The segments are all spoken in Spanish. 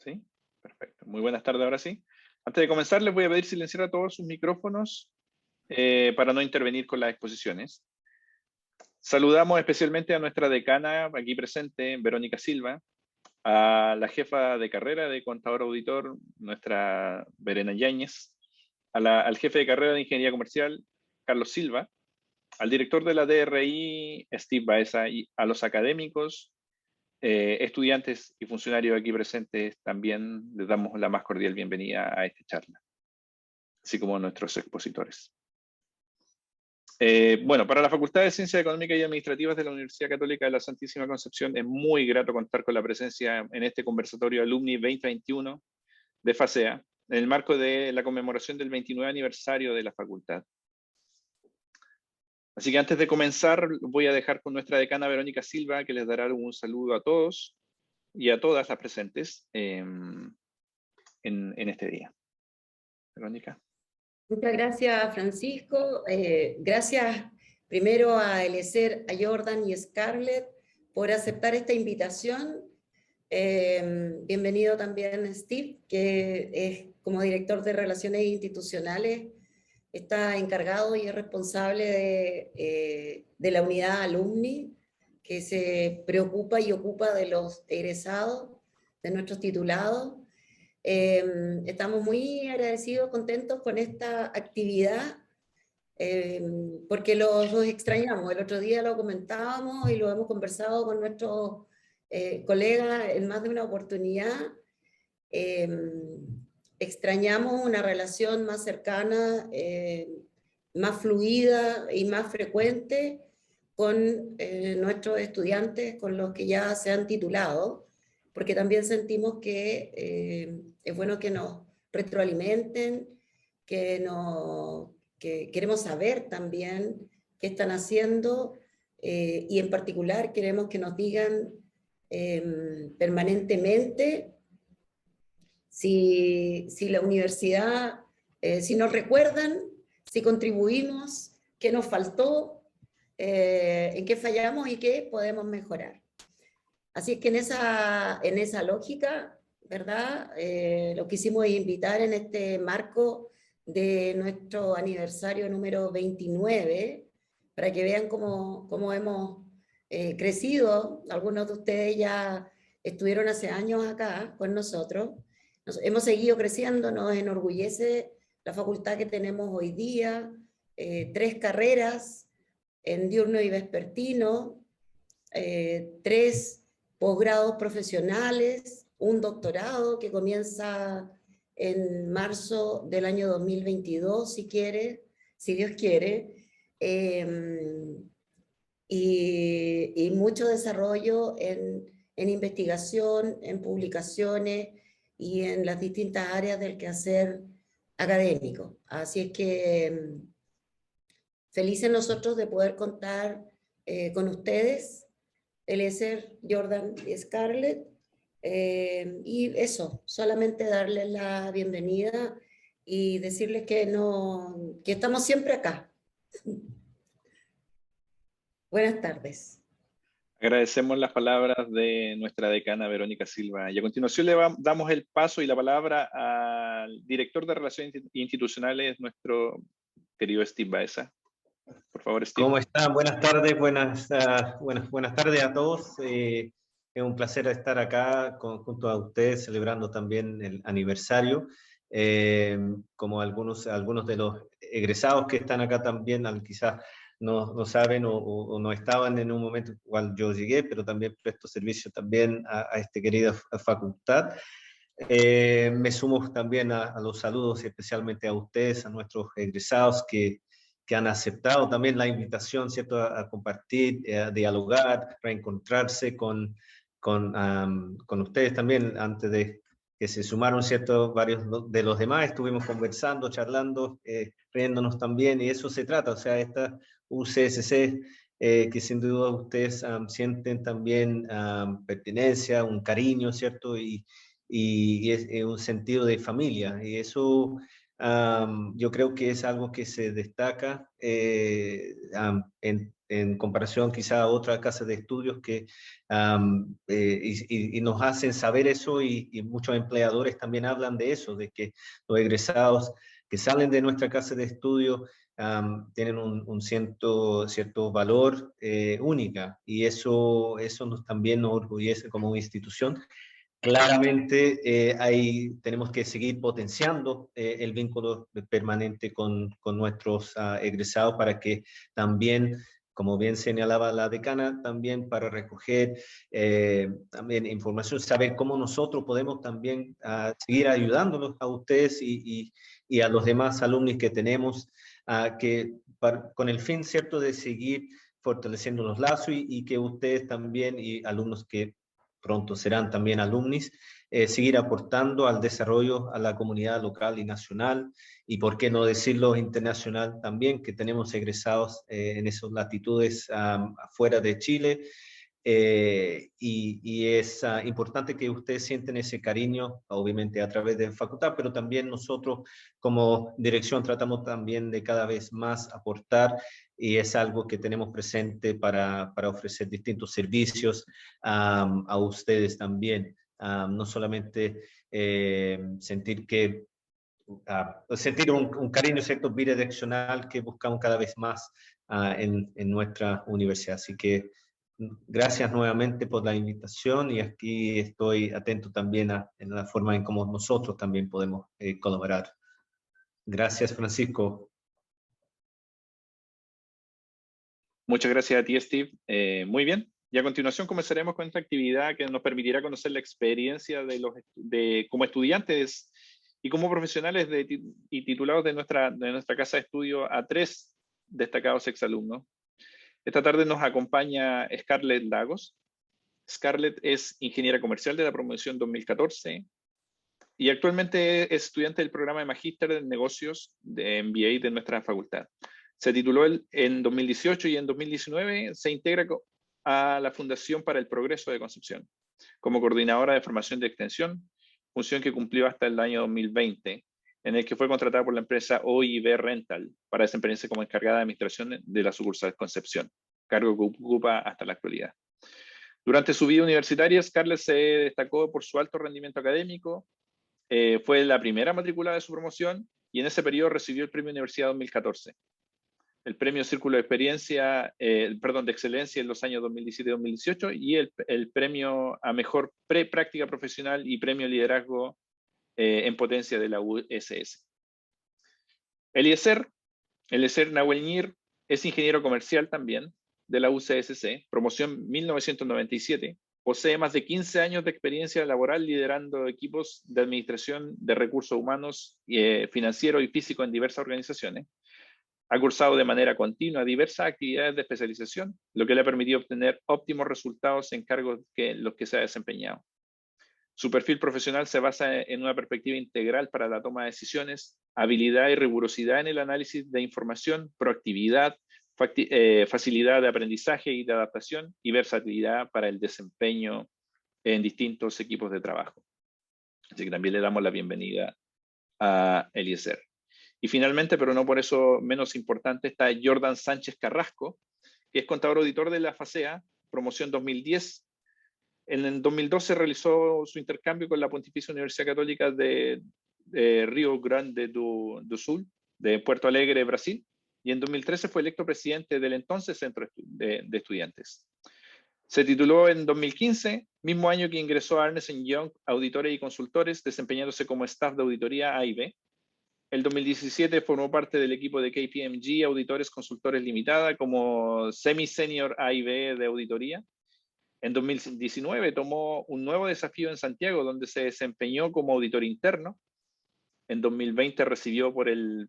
Sí, perfecto. Muy buenas tardes, ahora sí. Antes de comenzar, les voy a pedir silenciar a todos sus micrófonos para no intervenir con las exposiciones. Saludamos especialmente a nuestra decana aquí presente, Verónica Silva, a la jefa de carrera de Contador Auditor, nuestra Verena Yáñez, al jefe de carrera de Ingeniería Comercial, Carlos Silva, al director de la DRI, Steve Baeza, y a los académicos, estudiantes y funcionarios aquí presentes, también les damos la más cordial bienvenida a esta charla, así como a nuestros expositores. Bueno, para la Facultad de Ciencias Económicas y Administrativas de la Universidad Católica de la Santísima Concepción es muy grato contar con la presencia en este conversatorio Alumni 2021 de FASEA, en el marco de la conmemoración del 29 aniversario de la facultad. Así que antes de comenzar, voy a dejar con nuestra decana Verónica Silva, que les dará un saludo a todos y a todas las presentes en este día. Verónica. Muchas gracias, Francisco. Gracias primero a Eliezer, a Jordan y Scarlett por aceptar esta invitación. Bienvenido también Steve, que es como director de Relaciones Institucionales, está encargado y es responsable de la unidad Alumni, que se preocupa y ocupa de los egresados, de nuestros titulados. Estamos muy agradecidos, contentos con esta actividad, porque los extrañamos. El otro día lo comentábamos y lo hemos conversado con nuestros colegas en más de una oportunidad. Extrañamos una relación más cercana, más fluida y más frecuente con nuestros estudiantes, con los que ya se han titulado, porque también sentimos que es bueno que nos retroalimenten, que queremos saber también qué están haciendo, y en particular queremos que nos digan permanentemente si la universidad, si nos recuerdan, si contribuimos, qué nos faltó, en qué fallamos y qué podemos mejorar. Así es que en esa lógica, ¿verdad? Lo quisimos invitar en este marco de nuestro aniversario número 29, para que vean cómo hemos crecido. Algunos de ustedes ya estuvieron hace años acá con nosotros. Hemos seguido creciendo, nos enorgullece la facultad que tenemos hoy día, 3 carreras en diurno y vespertino, 3 posgrados profesionales, un doctorado que comienza en marzo del año 2022, si Dios quiere, y mucho desarrollo en investigación, en publicaciones y en las distintas áreas del quehacer académico. Así es que felices nosotros de poder contar con ustedes, Eliezer, Jordan y Scarlett, y eso, solamente darles la bienvenida y decirles que estamos siempre acá. Buenas tardes. Agradecemos las palabras de nuestra decana Verónica Silva. Y a continuación damos el paso y la palabra al director de Relaciones Institucionales, nuestro querido Steve Baeza. Por favor, Steve. ¿Cómo están? Buenas tardes, buenas tardes a todos. Es un placer estar acá junto a ustedes celebrando también el aniversario. Como algunos de los egresados que están acá también, quizás no saben o no estaban en un momento cual yo llegué, pero también presto servicio también a esta querida facultad. Me sumo también a los saludos, especialmente a ustedes, a nuestros egresados que han aceptado también la invitación, ¿cierto?, a compartir, a dialogar, reencontrarse con ustedes también. Antes de que se sumaron, ¿cierto?, varios de los demás, estuvimos conversando, charlando, riéndonos también, y eso se trata. O sea, esta UCSC, que sin duda ustedes sienten también pertenencia, un cariño, ¿cierto?, y es un sentido de familia, y eso yo creo que es algo que se destaca en comparación quizá a otras casas de estudios que y nos hacen saber eso, y muchos empleadores también hablan de eso, de que los egresados que salen de nuestra casa de estudio tienen un cierto valor única, y eso también nos orgullece como institución. Claramente tenemos que seguir potenciando el vínculo permanente con nuestros egresados, para que también, como bien señalaba la decana, también para recoger también información, saber cómo nosotros podemos también seguir ayudándolos a ustedes y a los demás alumnos que tenemos, con el fin, ¿cierto?, de seguir fortaleciendo los lazos, y que ustedes también, y alumnos que pronto serán también alumnis, seguir aportando al desarrollo a la comunidad local y nacional, y por qué no decirlo internacional también, que tenemos egresados en esas latitudes afuera de Chile, y es importante que ustedes sienten ese cariño, obviamente a través de la facultad, pero también nosotros como dirección tratamos también de cada vez más aportar, y es algo que tenemos presente para ofrecer distintos servicios a ustedes también. No solamente sentir un cariño, ¿cierto?, bidireccional, que buscamos cada vez más en nuestra universidad. Así que gracias nuevamente por la invitación, y aquí estoy atento también en la forma en cómo nosotros también podemos colaborar. Gracias, Francisco. Muchas gracias a ti, Steve. Muy bien. Y a continuación comenzaremos con esta actividad que nos permitirá conocer la experiencia como estudiantes y como profesionales y titulados de nuestra casa de estudio a 3 destacados exalumnos. Esta tarde nos acompaña Scarlett Lagos. Scarlett es ingeniera comercial de la promoción 2014 y actualmente es estudiante del programa de Magíster en Negocios de MBA de nuestra facultad. Se tituló en 2018 y en 2019 se integra a la Fundación para el Progreso de Concepción como coordinadora de formación de extensión, función que cumplió hasta el año 2020, en el que fue contratada por la empresa OIB Rental para desempeñarse como encargada de administración de la sucursal Concepción, cargo que ocupa hasta la actualidad. Durante su vida universitaria, Scarlett se destacó por su alto rendimiento académico, fue la primera matriculada de su promoción y en ese periodo recibió el Premio Universidad 2014, el Premio Círculo de Experiencia, de Excelencia en los años 2017 y 2018 y el Premio a Mejor Práctica Profesional y Premio Liderazgo en Potencia de la USS. Eliezer Nahuel Ñir es ingeniero comercial también de la UCSC, promoción 1997. Posee más de 15 años de experiencia laboral liderando equipos de administración de recursos humanos, financiero y físico en diversas organizaciones. Ha cursado de manera continua diversas actividades de especialización, lo que le ha permitido obtener óptimos resultados en cargos en los que se ha desempeñado. Su perfil profesional se basa en una perspectiva integral para la toma de decisiones, habilidad y rigurosidad en el análisis de información, proactividad, facilidad de aprendizaje y de adaptación, y versatilidad para el desempeño en distintos equipos de trabajo. Así que también le damos la bienvenida a Eliezer. Y finalmente, pero no por eso menos importante, está Jordan Sánchez Carrasco, que es contador auditor de la FACEA, promoción 2010. En el 2012 realizó su intercambio con la Pontificia Universidad Católica de Río Grande do Sul, de Puerto Alegre, Brasil, y en 2013 fue electo presidente del entonces Centro de Estudiantes. Se tituló en 2015, mismo año que ingresó a Ernst & Young, auditores y consultores, desempeñándose como staff de auditoría A&B. El 2017 formó parte del equipo de KPMG Auditores Consultores Limitada como semi-senior A&B de auditoría. En 2019 tomó un nuevo desafío en Santiago, donde se desempeñó como auditor interno. En 2020 recibió por el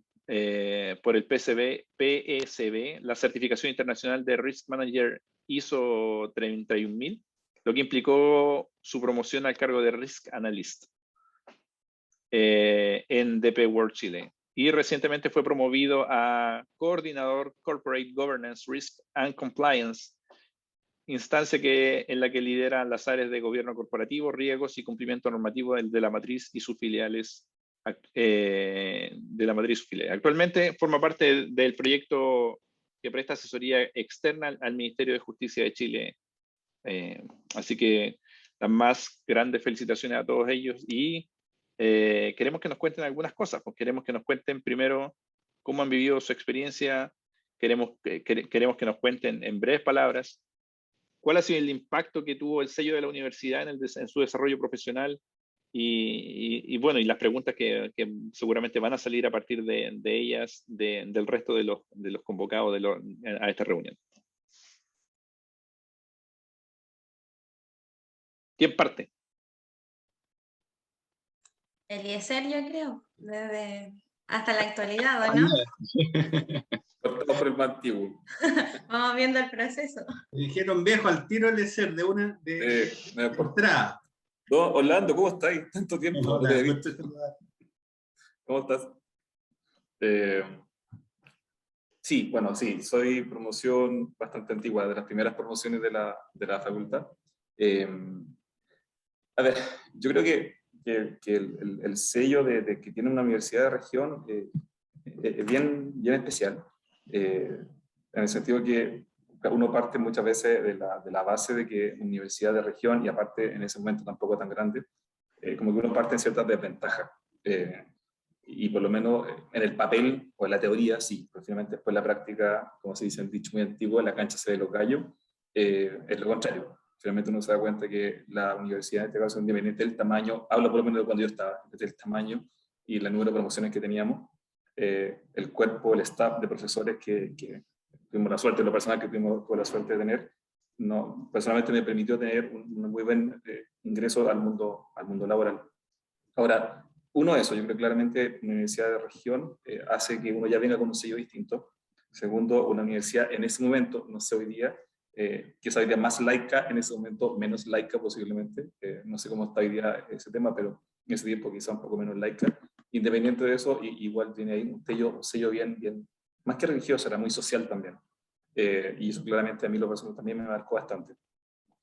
PSB la certificación internacional de Risk Manager ISO 31000, lo que implicó su promoción al cargo de Risk Analyst en DP World Chile. Y recientemente fue promovido a Coordinador Corporate Governance, Risk and Compliance, instancia en la que lidera las áreas de gobierno corporativo, riesgos y cumplimiento normativo de la matriz y sus filiales. Actualmente forma parte del proyecto que presta asesoría externa al Ministerio de Justicia de Chile. Así que las más grandes felicitaciones a todos ellos y queremos que nos cuenten algunas cosas, pues queremos que nos cuenten primero cómo han vivido su experiencia, queremos que nos cuenten en breves palabras cuál ha sido el impacto que tuvo el sello de la universidad en su desarrollo profesional y bueno, y las preguntas que seguramente van a salir a partir de ellas, del resto de los convocados a esta reunión. ¿Quién parte? Eliezer, yo creo, desde hasta la actualidad, ¿o no? Cortado por el más antiguo. Vamos viendo el proceso. Me dijeron viejo al tiro Eliezer de una de entrada. No, Orlando, ¿cómo estás? Tanto tiempo. No te he visto. ¿Cómo estás? Sí, bueno, sí, soy promoción bastante antigua, de las primeras promociones de la facultad. A ver, yo creo que el sello de que tiene una universidad de región es bien especial, en el sentido que uno parte muchas veces de la base de que una universidad de región, y aparte en ese momento tampoco tan grande, como que uno parte en ciertas desventajas. Y por lo menos en el papel o en la teoría, sí, pero finalmente después la práctica, como se dice en dicho muy antiguo, la cancha se ve los gallos, es lo contrario. Finalmente uno se da cuenta que la universidad, en este caso independiente del tamaño, hablo por lo menos de cuando yo estaba, del tamaño y el número de promociones que teníamos, el cuerpo, el staff de profesores que tuvimos la suerte, lo personal que tuvimos la suerte de tener, no, personalmente me permitió tener un muy buen ingreso al mundo laboral. Ahora, uno, eso, yo creo que claramente una universidad de región hace que uno ya venga con un sello distinto. Segundo, una universidad en ese momento, no sé hoy día, quizá hoy día más laica, en ese momento menos laica posiblemente, no sé cómo está hoy día ese tema, pero en ese tiempo quizá un poco menos laica. Independiente de eso, igual tiene ahí un sello bien, más que religioso, era muy social también. Y eso claramente a mí lo personal también me marcó bastante.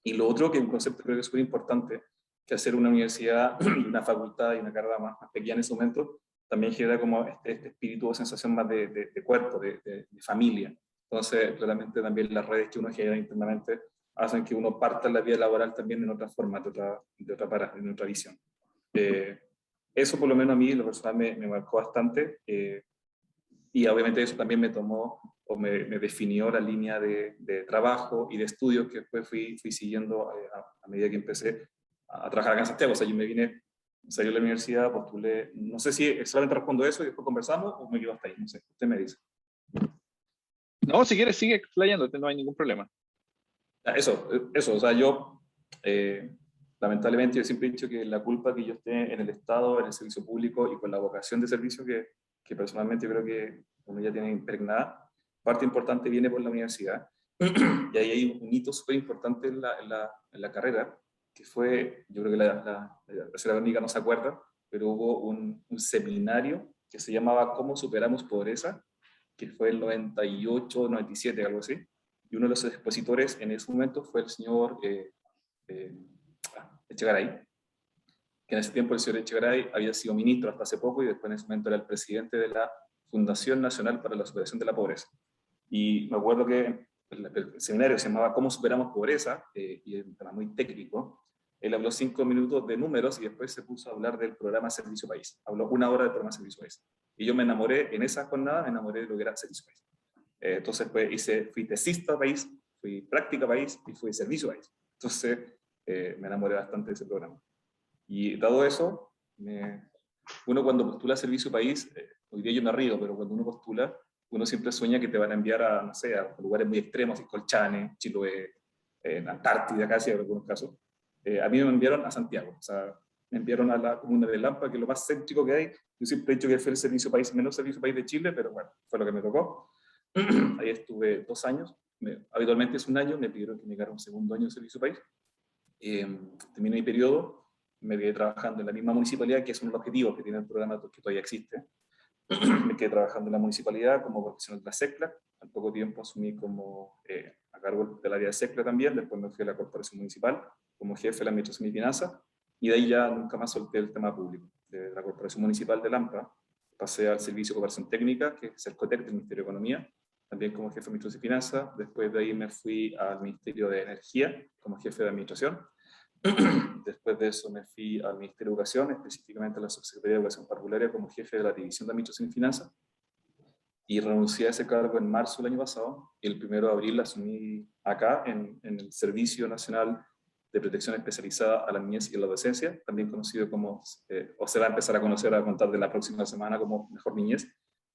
Y lo otro, que es un concepto creo que es súper importante, que hacer una universidad, una facultad y una carrera más pequeña en ese momento, también genera como este espíritu o sensación más de cuerpo, de familia. Entonces, claramente también las redes que uno genera internamente hacen que uno parta en la vida laboral también en otra forma, en otra visión. Eso por lo menos a mí, lo personal, me marcó bastante, y obviamente eso también me tomó o me definió la línea de trabajo y de estudios que después fui siguiendo a medida que empecé a trabajar acá en Santiago. O sea, yo me vine, salí de la universidad, postulé, no sé si solamente respondo eso y después conversamos o me quedo hasta ahí, no sé, usted me dice. No, si quieres sigue explayándote, no hay ningún problema. Eso, o sea, yo lamentablemente yo siempre he dicho que la culpa que yo esté en el Estado, en el servicio público y con la vocación de servicio que personalmente yo creo que uno ya tiene impregnada, parte importante viene por la universidad. Y ahí hay un hito súper importante en la carrera, que fue, yo creo que la tercera única no se acuerda, pero hubo un seminario que se llamaba ¿Cómo superamos pobreza?, que fue el 98, 97, algo así. Y uno de los expositores en ese momento fue el señor Echegaray, que en ese tiempo el señor Echegaray había sido ministro hasta hace poco y después en ese momento era el presidente de la Fundación Nacional para la Superación de la Pobreza. Y me acuerdo que el seminario se llamaba ¿Cómo superamos pobreza? Y era muy técnico. Él habló 5 minutos de números y después se puso a hablar del programa Servicio País. Habló 1 hora del programa Servicio País. Y yo me enamoré, en esa jornada me enamoré de lo que era Servicio País. Entonces pues, fui tesista país, fui práctica país y fui servicio país. Entonces me enamoré bastante de ese programa. Y dado eso, uno cuando postula servicio país, hoy día yo me río, pero cuando uno postula, uno siempre sueña que te van a enviar a, no sé, a lugares muy extremos, Colchane, Chiloé, en Antártida casi en algunos casos. A mí me enviaron a Santiago, o sea, me enviaron a la comuna de Lampa, que es lo más céntrico que hay. Yo siempre he dicho que fue el servicio país, menos servicio país de Chile, pero bueno, fue lo que me tocó. Ahí estuve 2 años, habitualmente es 1 año, me pidieron que me quedara un 2.º año de servicio país. Terminé mi periodo, me quedé trabajando en la misma municipalidad, que es uno de los objetivos que tiene el programa que todavía existe. Me quedé trabajando en la municipalidad como profesional de la SECLA, al poco tiempo asumí como a cargo del área de SECLA también, después me fui a la corporación municipal como jefe de la administración y finanzas, y de ahí ya nunca más solté el tema público. De la corporación municipal de Lampa pasé al servicio de cooperación técnica, que es el COTEC del Ministerio de Economía, también como jefe de Administración y Finanzas. Después de ahí me fui al Ministerio de Energía como jefe de Administración. Después de eso me fui al Ministerio de Educación, específicamente a la Subsecretaría de Educación Parvularia como jefe de la División de Administración y Finanzas. Y renuncié a ese cargo en marzo del año pasado, y el 1 de abril asumí acá en el Servicio Nacional de Protección Especializada a la Niñez y a la Adolescencia, también conocido como, o se va a empezar a conocer a contar de la próxima semana como Mejor Niñez,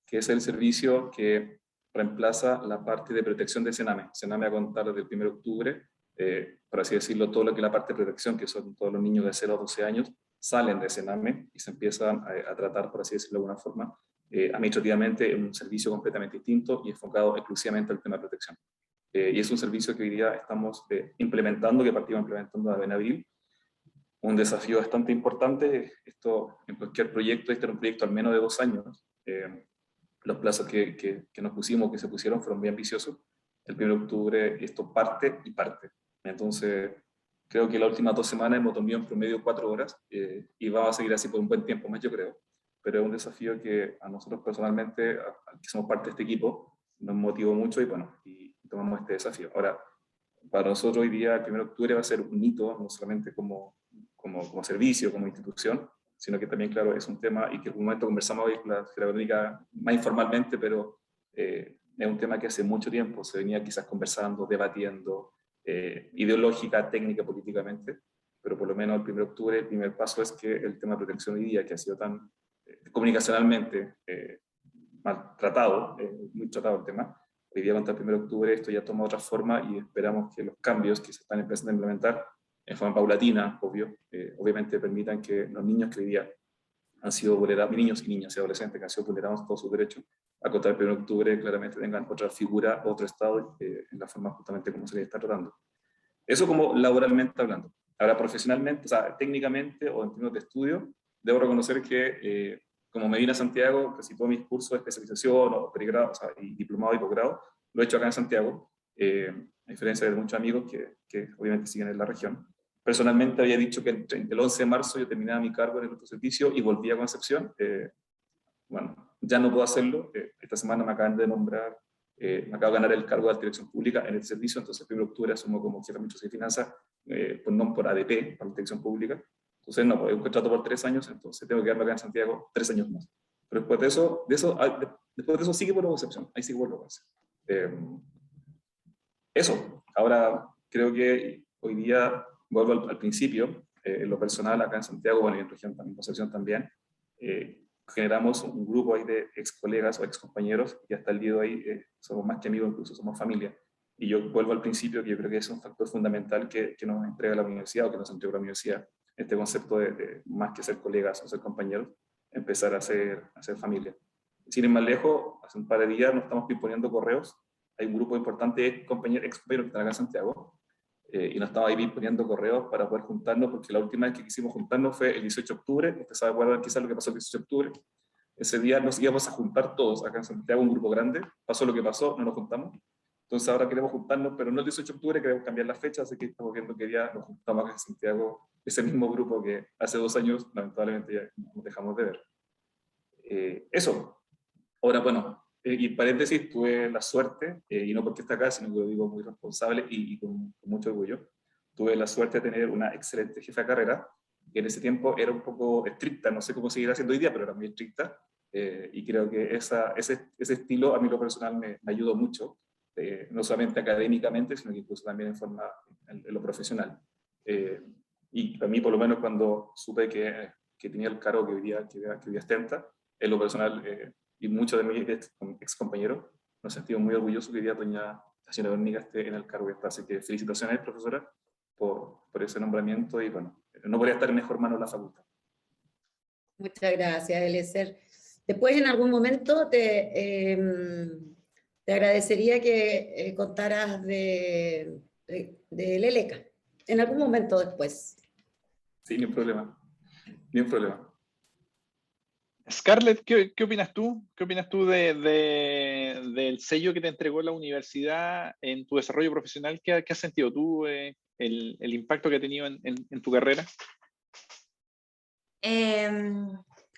que es el servicio que reemplaza la parte de protección de Sename. Sename a contar desde el 1 de octubre, por así decirlo, todo lo que es la parte de protección, que son todos los niños de 0 a 12 años, salen de Sename y se empiezan a tratar, por así decirlo de alguna forma, administrativamente en un servicio completamente distinto y enfocado exclusivamente al tema de protección. Y es un servicio que hoy día estamos implementando, que partimos implementando en abril. Un desafío bastante importante. Esto en cualquier proyecto, este era un proyecto al menos de 2 años. Los plazos que nos pusimos, que se pusieron, fueron muy ambiciosos. El 1 de octubre esto parte y parte. Entonces, creo que las últimas 2 semanas hemos dormido en promedio 4 horas y vamos a seguir así por un buen tiempo más, yo creo. Pero es un desafío que a nosotros personalmente, que somos parte de este equipo, nos motivó mucho y bueno, y tomamos este desafío. Ahora, para nosotros hoy día, el 1 de octubre va a ser un hito, no solamente como servicio, como institución, sino que también, claro, es un tema, y que en un momento conversamos hoy con la Verónica más informalmente, pero es un tema que hace mucho tiempo se venía quizás conversando, debatiendo, ideológica, técnica, políticamente, pero por lo menos el 1 de octubre, el primer paso es que el tema de protección hoy día, que ha sido tan comunicacionalmente maltratado, muy tratado el tema, hoy día contra el 1 de octubre esto ya toma otra forma y esperamos que los cambios que se están empezando a implementar en forma paulatina, obviamente permitan que los niños que hoy día han sido vulnerados, niños y niñas y adolescentes que han sido vulnerados todos sus derechos, a contra el 1 de octubre claramente tengan otra figura, otro estado en la forma justamente como se les está tratando. Eso como laboralmente hablando. Ahora profesionalmente, o sea, técnicamente o en términos de estudio, debo reconocer que como me vine a Santiago, casi todos mis cursos de especialización o pregrado, o sea, y diplomado y posgrado, lo he hecho acá en Santiago, a diferencia de muchos amigos que obviamente siguen en la región. Personalmente había dicho que el 11 de marzo yo terminaba mi cargo en el otro servicio y volvía a Concepción. Bueno, ya no puedo hacerlo. Esta semana me acaban de nombrar, me acabo de ganar el cargo de dirección pública en el servicio, entonces el 1 de octubre asumo como jefe de Administración y Finanzas por ADP, para la dirección pública. Entonces no, es un contrato por 3 años, entonces tengo que quedarme acá en Santiago 3 años más. Pero después de eso sigue por Concepción, ahí sigue por lo eso, ahora creo que hoy día, vuelvo al principio, en lo personal acá en Santiago, bueno, y en región también, Concepción también, generamos un grupo ahí de ex colegas o ex compañeros y hasta el día de hoy somos más que amigos, incluso somos familia. Y yo vuelvo al principio, que yo creo que es un factor fundamental que nos entrega la universidad o que nos entrega la universidad, este concepto de más que ser colegas o ser compañeros, empezar a ser familia. Sin ir más lejos, hace un par de días nos estamos poniendo correos. Hay un grupo importante de ex compañeros que están acá en Santiago, y nos estamos ahí poniendo correos para poder juntarnos, porque la última vez que quisimos juntarnos fue el 18 de octubre, usted sabe guardar quizás lo que pasó el 18 de octubre, ese día nos íbamos a juntar todos acá en Santiago, un grupo grande, pasó lo que pasó, no nos juntamos, entonces ahora queremos juntarnos, pero no el 18 de octubre, queremos cambiar la fecha, así que estamos viendo qué día nos juntamos acá en Santiago, ese mismo grupo que hace 2 años lamentablemente ya nos dejamos de ver. Eso. Ahora, bueno, y paréntesis, tuve la suerte, y no porque está acá, sino que lo digo muy responsable y con mucho orgullo, tuve la suerte de tener una excelente jefa de carrera, que en ese tiempo era un poco estricta, no sé cómo seguirá siendo hoy día, pero era muy estricta, y creo que ese estilo a mí lo personal me ayudó mucho, no solamente académicamente, sino que incluso también en lo profesional. Y para mí, por lo menos, cuando supe que tenía el cargo que hoy día ostenta, en lo personal, y muchos de mis ex compañeros nos sentimos muy orgullosos que hoy día la señora Verónica esté en el cargo que está. Así que felicitaciones, profesora, por ese nombramiento, y bueno, no podría estar en mejor mano la facultad. Muchas gracias, Eliezer. Después, en algún momento, te agradecería que contaras de Leleca. En algún momento después. Sí, ni un problema. Ni un problema. Scarlett, ¿qué opinas tú? ¿Qué opinas tú del sello que te entregó la universidad en tu desarrollo profesional? ¿Qué has sentido tú, el impacto que ha tenido en tu carrera?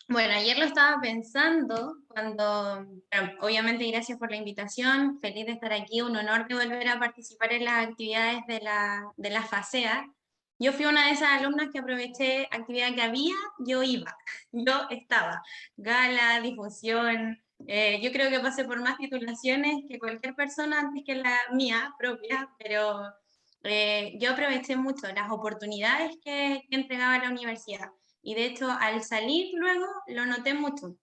Bueno, ayer lo estaba pensando cuando, bueno, obviamente gracias por la invitación, feliz de estar aquí, un honor de volver a participar en las actividades de la FASEA. Yo fui una de esas alumnas que aproveché actividad que había, yo iba, yo estaba, gala, difusión, yo creo que pasé por más titulaciones que cualquier persona antes que la mía propia, pero yo aproveché mucho las oportunidades que entregaba la universidad. Y de hecho, al salir luego, lo noté mucho.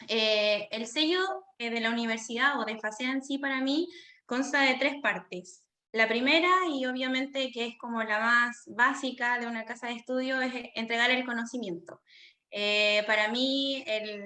El sello de la universidad o de FASEA en sí para mí consta de 3 partes. La primera, y obviamente que es como la más básica de una casa de estudio, es entregar el conocimiento. Para mí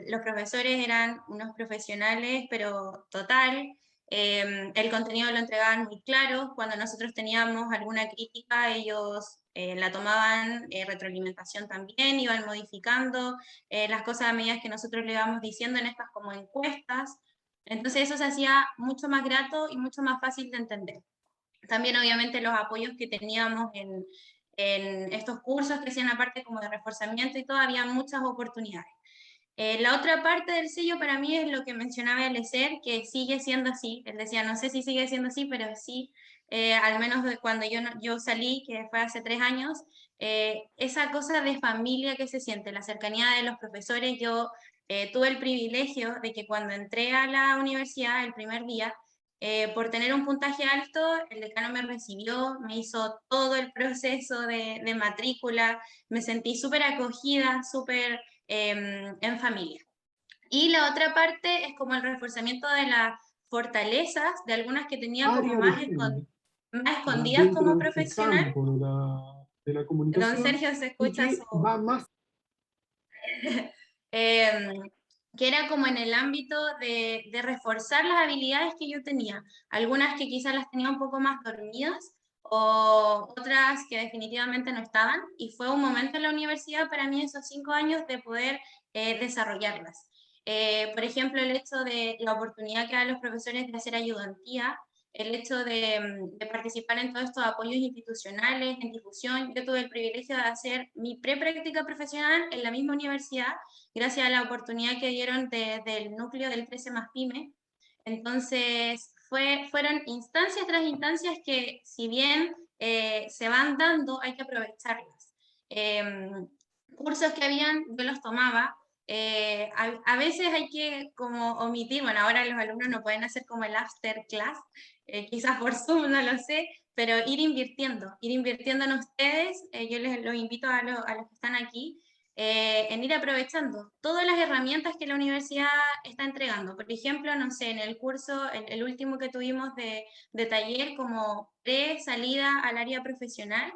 los profesores eran unos profesionales, pero total. El contenido lo entregaban muy claro. Cuando nosotros teníamos alguna crítica, ellos la tomaban, retroalimentación también, iban modificando las cosas a medida que nosotros le íbamos diciendo en estas como encuestas. Entonces eso se hacía mucho más grato y mucho más fácil de entender. También obviamente los apoyos que teníamos en estos cursos que hacían aparte como de reforzamiento y todo, había muchas oportunidades. La otra parte del sello para mí es lo que mencionaba Eliezer, que sigue siendo así. Él decía, no sé si sigue siendo así, pero sí, al menos de cuando yo salí, que fue hace 3 años, esa cosa de familia que se siente, la cercanía de los profesores. Yo tuve el privilegio de que cuando entré a la universidad el primer día, por tener un puntaje alto, el decano me recibió, me hizo todo el proceso de matrícula, me sentí súper acogida, súper en familia. Y la otra parte es como el reforzamiento de las fortalezas, de algunas que tenía como área más, de más género escondidas dentro como de este profesional. campo de la Don comunicación Sergio se y escucha que su... va más. eh, que era como en el ámbito de reforzar las habilidades que yo tenía, algunas que quizás las tenía un poco más dormidas o otras que definitivamente no estaban, y fue un momento en la universidad para mí esos 5 años de poder desarrollarlas. Por ejemplo, el hecho de la oportunidad que dan los profesores de hacer ayudantía, el hecho de participar en todos estos apoyos institucionales, en difusión. Yo tuve el privilegio de hacer mi prepráctica profesional en la misma universidad, gracias a la oportunidad que dieron del núcleo del 13 más PYME. Entonces, fueron instancias tras instancias que, si bien se van dando, hay que aprovecharlas. Cursos que habían, yo los tomaba. A veces hay que como omitir, bueno, ahora los alumnos no pueden hacer como el after class, quizás por Zoom, no lo sé, pero ir invirtiendo en ustedes. Yo les los invito a los que están aquí, en ir aprovechando todas las herramientas que la universidad está entregando. Por ejemplo, no sé, en el curso, el último que tuvimos de taller como pre-salida al área profesional,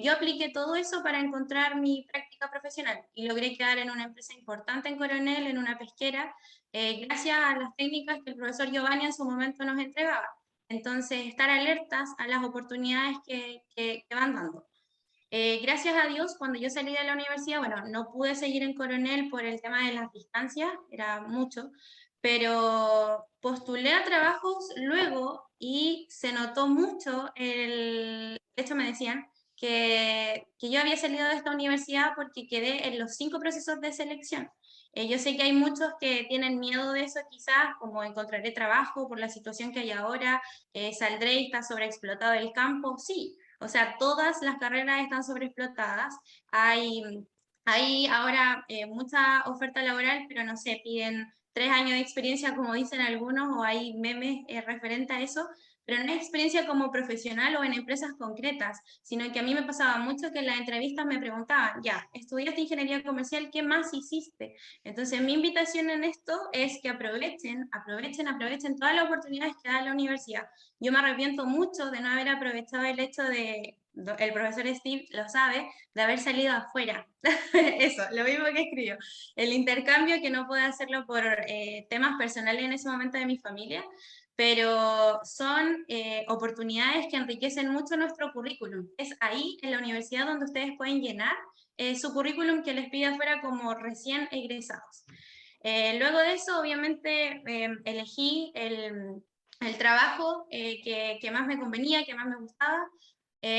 yo apliqué todo eso para encontrar mi práctica profesional y logré quedar en una empresa importante en Coronel, en una pesquera, gracias a las técnicas que el profesor Giovanni en su momento nos entregaba. Entonces, estar alertas a las oportunidades que van dando. Gracias a Dios, cuando yo salí de la universidad, bueno, no pude seguir en Coronel por el tema de las distancias, era mucho, pero postulé a trabajos luego y se notó mucho, de hecho me decían que yo había salido de esta universidad porque quedé en los 5 procesos de selección. Yo sé que hay muchos que tienen miedo de eso quizás, como encontraré trabajo por la situación que hay ahora, saldré y está sobreexplotado el campo, sí. O sea, todas las carreras están sobreexplotadas. Hay ahora mucha oferta laboral, pero no sé, piden 3 años de experiencia, como dicen algunos, o hay memes referente a eso, pero no hay experiencia como profesional o en empresas concretas, sino que a mí me pasaba mucho que en las entrevistas me preguntaban, ya, estudiaste ingeniería comercial, ¿qué más hiciste? Entonces, mi invitación en esto es que aprovechen todas las oportunidades que da la universidad. Yo me arrepiento mucho de no haber aprovechado el hecho de, el profesor Steve lo sabe, de haber salido afuera. Eso, lo mismo que escribió. El intercambio, que no pude hacerlo por temas personales en ese momento de mi familia, pero son oportunidades que enriquecen mucho nuestro currículum. Es ahí, en la universidad, donde ustedes pueden llenar su currículum que les pide afuera como recién egresados. Luego de eso, obviamente, elegí el trabajo que más me convenía, que más me gustaba.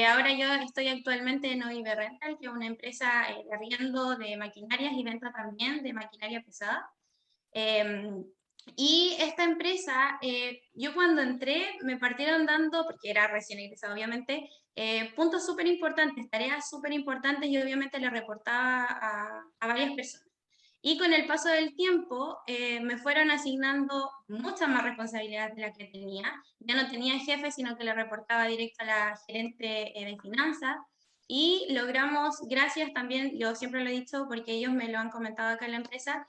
Ahora yo estoy actualmente en OIB Rental, que es una empresa de arriendo de maquinarias y venta también de maquinaria pesada. Y esta empresa, yo cuando entré me partieron dando, porque era recién egresada obviamente, puntos súper importantes, tareas súper importantes y obviamente le reportaba a varias personas. Y con el paso del tiempo me fueron asignando muchas más responsabilidades de las que tenía. Ya no tenía jefe, sino que le reportaba directo a la gerente de finanzas. Y logramos, gracias también, yo siempre lo he dicho porque ellos me lo han comentado acá en la empresa,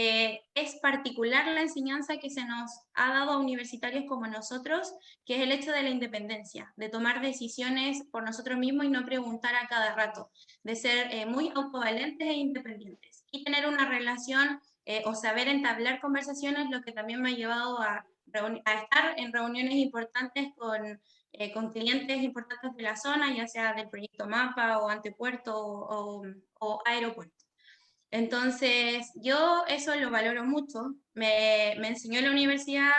es particular la enseñanza que se nos ha dado a universitarios como nosotros, que es el hecho de la independencia, de tomar decisiones por nosotros mismos y no preguntar a cada rato, de ser muy autovalentes e independientes y tener una relación o saber entablar conversaciones, lo que también me ha llevado a estar en reuniones importantes con clientes importantes de la zona, ya sea del proyecto MAPA o Antepuerto o Aeropuerto. Entonces, yo eso lo valoro mucho. Me enseñó la universidad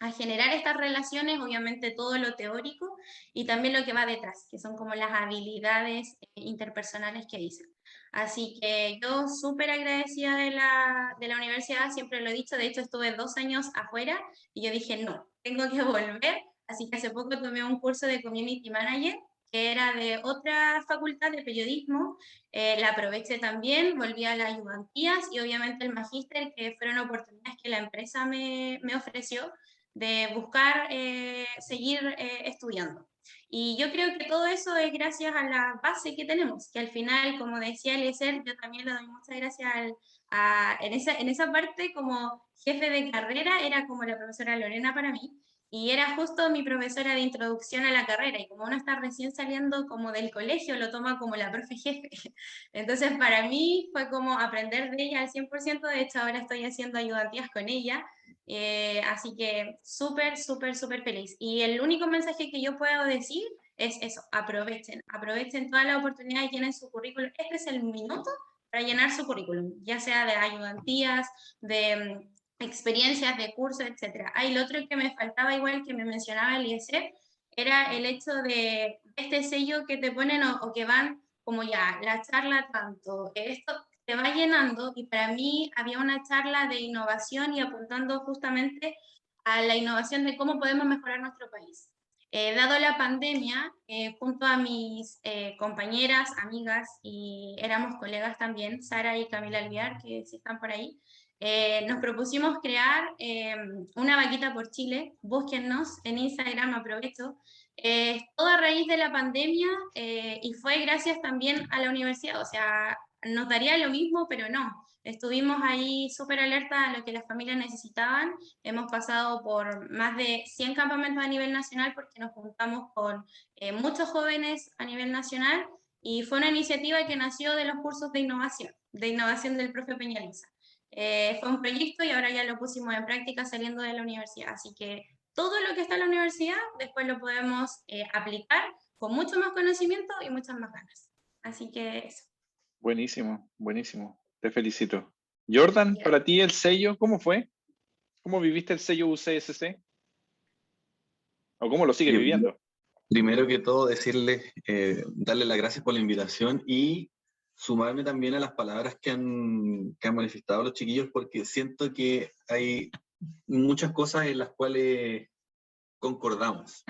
a generar estas relaciones, obviamente todo lo teórico y también lo que va detrás, que son como las habilidades interpersonales que dicen. Así que yo súper agradecida de la universidad, siempre lo he dicho, de hecho estuve 2 años afuera y yo dije, no, tengo que volver. Así que hace poco tomé un curso de Community Manager, que era de otra facultad de periodismo, la aproveché también, volví a las ayudantías y obviamente el magíster, que fueron oportunidades que la empresa me ofreció de buscar seguir estudiando. Y yo creo que todo eso es gracias a la base que tenemos, que al final, como decía Eliezer, yo también le doy muchas gracias en esa parte como jefe de carrera, era como la profesora Lorena para mí, y era justo mi profesora de introducción a la carrera, y como uno está recién saliendo como del colegio, lo toma como la profe jefe. Entonces para mí fue como aprender de ella al 100%, de hecho ahora estoy haciendo ayudantías con ella, así que súper, súper, súper feliz. Y el único mensaje que yo puedo decir es eso, aprovechen todas las oportunidades y llenen su currículum. Este es el minuto para llenar su currículum, ya sea de ayudantías, de experiencias de curso, etc. Hay lo otro que me faltaba igual que me mencionaba Eliezer, era el hecho de este sello que te ponen o que van como ya, la charla tanto, esto te va llenando y para mí había una charla de innovación y apuntando justamente a la innovación de cómo podemos mejorar nuestro país. Dado la pandemia, junto a mis compañeras, amigas y éramos colegas también, Sara y Camila Alviar, que sí están por ahí, nos propusimos crear una vaquita por Chile, búsquennos en Instagram, aprovecho, todo a raíz de la pandemia y fue gracias también a la universidad, o sea, nos daría lo mismo, pero no, estuvimos ahí súper alertas a lo que las familias necesitaban, hemos pasado por más de 100 campamentos a nivel nacional porque nos juntamos con muchos jóvenes a nivel nacional y fue una iniciativa que nació de los cursos de innovación del profe Peñalosa. Fue un proyecto y ahora ya lo pusimos en práctica saliendo de la universidad. Así que todo lo que está en la universidad después lo podemos aplicar con mucho más conocimiento y muchas más ganas. Así que eso. Buenísimo, buenísimo. Te felicito. Jordan, para ti el sello, ¿cómo fue? ¿Cómo viviste el sello UCSC? ¿O cómo lo sigues viviendo? Primero que todo, decirles, darle las gracias por la invitación y sumarme también a las palabras que han manifestado los chiquillos, porque siento que hay muchas cosas en las cuales concordamos.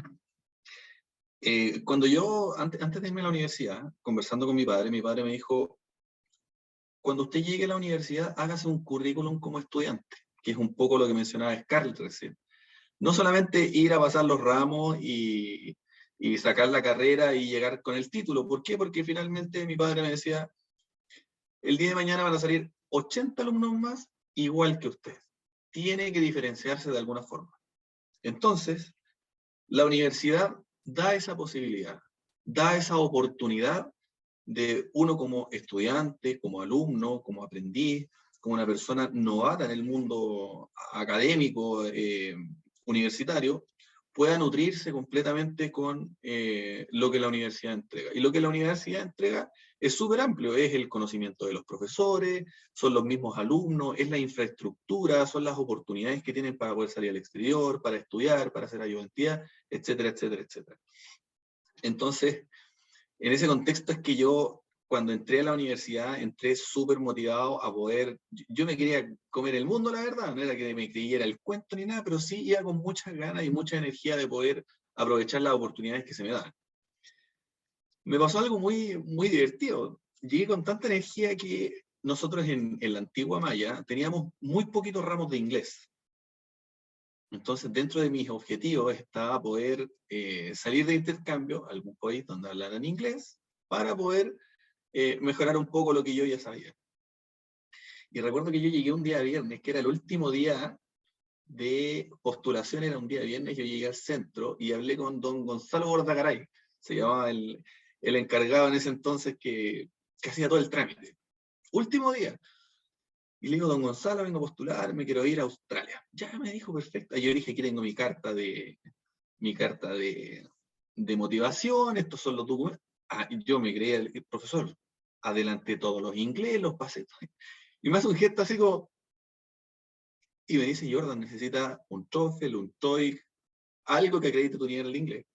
Cuando yo, antes de irme a la universidad, conversando con mi padre me dijo, cuando usted llegue a la universidad, hágase un currículum como estudiante, que es un poco lo que mencionaba Scarlett recién. No solamente ir a pasar los ramos y sacar la carrera y llegar con el título. ¿Por qué? Porque finalmente mi padre me decía, el día de mañana van a salir 80 alumnos más igual que usted. Tiene que diferenciarse de alguna forma. Entonces, la universidad da esa posibilidad, da esa oportunidad de uno como estudiante, como alumno, como aprendiz, como una persona novata en el mundo académico, universitario, pueda nutrirse completamente con lo que la universidad entrega. Y lo que la universidad entrega es súper amplio, es el conocimiento de los profesores, son los mismos alumnos, es la infraestructura, son las oportunidades que tienen para poder salir al exterior, para estudiar, para hacer ayudantía, etcétera, etcétera, etcétera. Entonces, en ese contexto es que yo, cuando entré a la universidad, entré súper motivado a poder, yo me quería comer el mundo, la verdad, no era que me creyera el cuento ni nada, pero sí iba con muchas ganas y mucha energía de poder aprovechar las oportunidades que se me dan. Me pasó algo muy, muy divertido. Llegué con tanta energía que nosotros en la antigua Maya teníamos muy poquitos ramos de inglés. Entonces, dentro de mis objetivos estaba poder salir de intercambio a algún país donde hablaran inglés para poder mejorar un poco lo que yo ya sabía. Y recuerdo que yo llegué un día viernes, que era el último día de postulación, era un día viernes, yo llegué al centro y hablé con don Gonzalo Bordagaray, se llamaba el encargado en ese entonces que hacía todo el trámite. Último día. Y le digo, don Gonzalo, vengo a postular, me quiero ir a Australia. Ya me dijo, perfecto. Y yo dije, aquí tengo mi carta de motivación, estos son los documentos. Ah, y yo me creía el profesor, adelanté todos los inglés, los pasé. Y me hace un gesto así como, y me dice, Jordan, necesita un TOEFL, un TOEIC, algo que acredite tu nivel de inglés.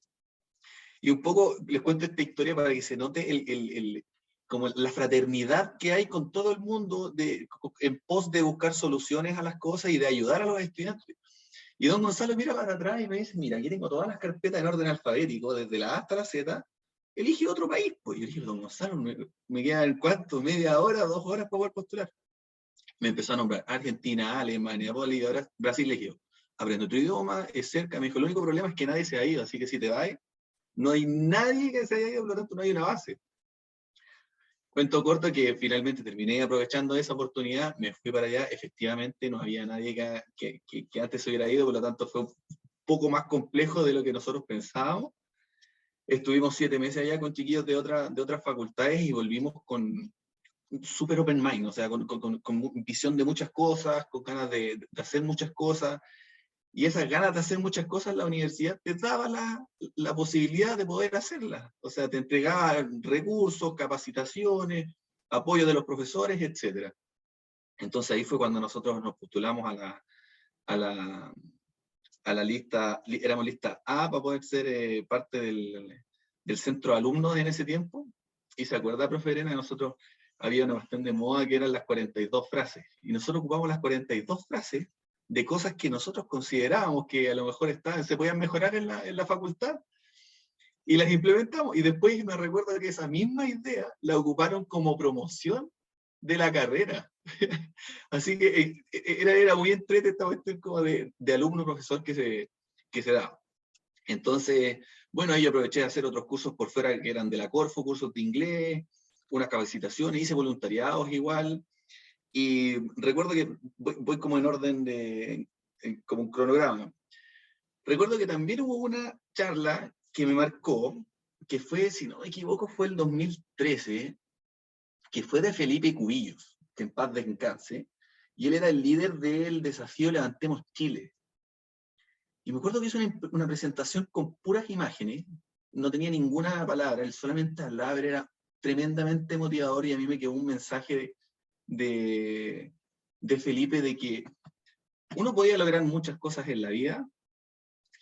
Y un poco les cuento esta historia para que se note como la fraternidad que hay con todo el mundo en pos de buscar soluciones a las cosas y de ayudar a los estudiantes. Y don Gonzalo mira para atrás y me dice, mira, aquí tengo todas las carpetas en orden alfabético, desde la A hasta la Z, elige otro país. Pues yo dije, don Gonzalo, me quedan ¿cuánto? ¿Media hora, 2 horas para poder postular? Me empezó a nombrar Argentina, Alemania, Bolivia, ahora Brasil, le dije, aprendo otro idioma, es cerca. Me dijo, el único problema es que nadie se ha ido, así que si te vas, no hay nadie que se haya ido, por lo tanto no hay una base. Cuento corto que finalmente terminé aprovechando esa oportunidad, me fui para allá, efectivamente no había nadie que antes se hubiera ido, por lo tanto fue un poco más complejo de lo que nosotros pensábamos. Estuvimos 7 meses allá con chiquillos de otras facultades y volvimos con súper open mind, o sea, con visión de muchas cosas, con ganas de hacer muchas cosas. Y esas ganas de hacer muchas cosas, la universidad te daba la posibilidad de poder hacerlas. O sea, te entregaba recursos, capacitaciones, apoyo de los profesores, etc. Entonces ahí fue cuando nosotros nos postulamos a la lista, éramos lista A para poder ser parte del centro de alumnos en ese tiempo. Y se acuerda, profe Elena, nosotros había una cuestión de moda que eran las 42 frases. Y nosotros ocupamos las 42 frases de cosas que nosotros considerábamos que a lo mejor se podían mejorar en la facultad, y las implementamos. Y después me recuerdo que esa misma idea la ocuparon como promoción de la carrera. Así que era muy entrete esta cuestión como de alumno-profesor que se daba. Entonces, bueno, ahí yo aproveché de hacer otros cursos por fuera que eran de la Corfo, cursos de inglés, unas capacitaciones, hice voluntariados igual. Y recuerdo que voy como en orden como un cronograma. Recuerdo que también hubo una charla que me marcó, que fue, si no me equivoco, fue el 2013, que fue de Felipe Cubillos, que en paz descanse, y él era el líder del desafío Levantemos Chile. Y me acuerdo que hizo una presentación con puras imágenes, no tenía ninguna palabra, él solamente hablaba, pero era tremendamente motivador, y a mí me quedó un mensaje de Felipe de que uno podía lograr muchas cosas en la vida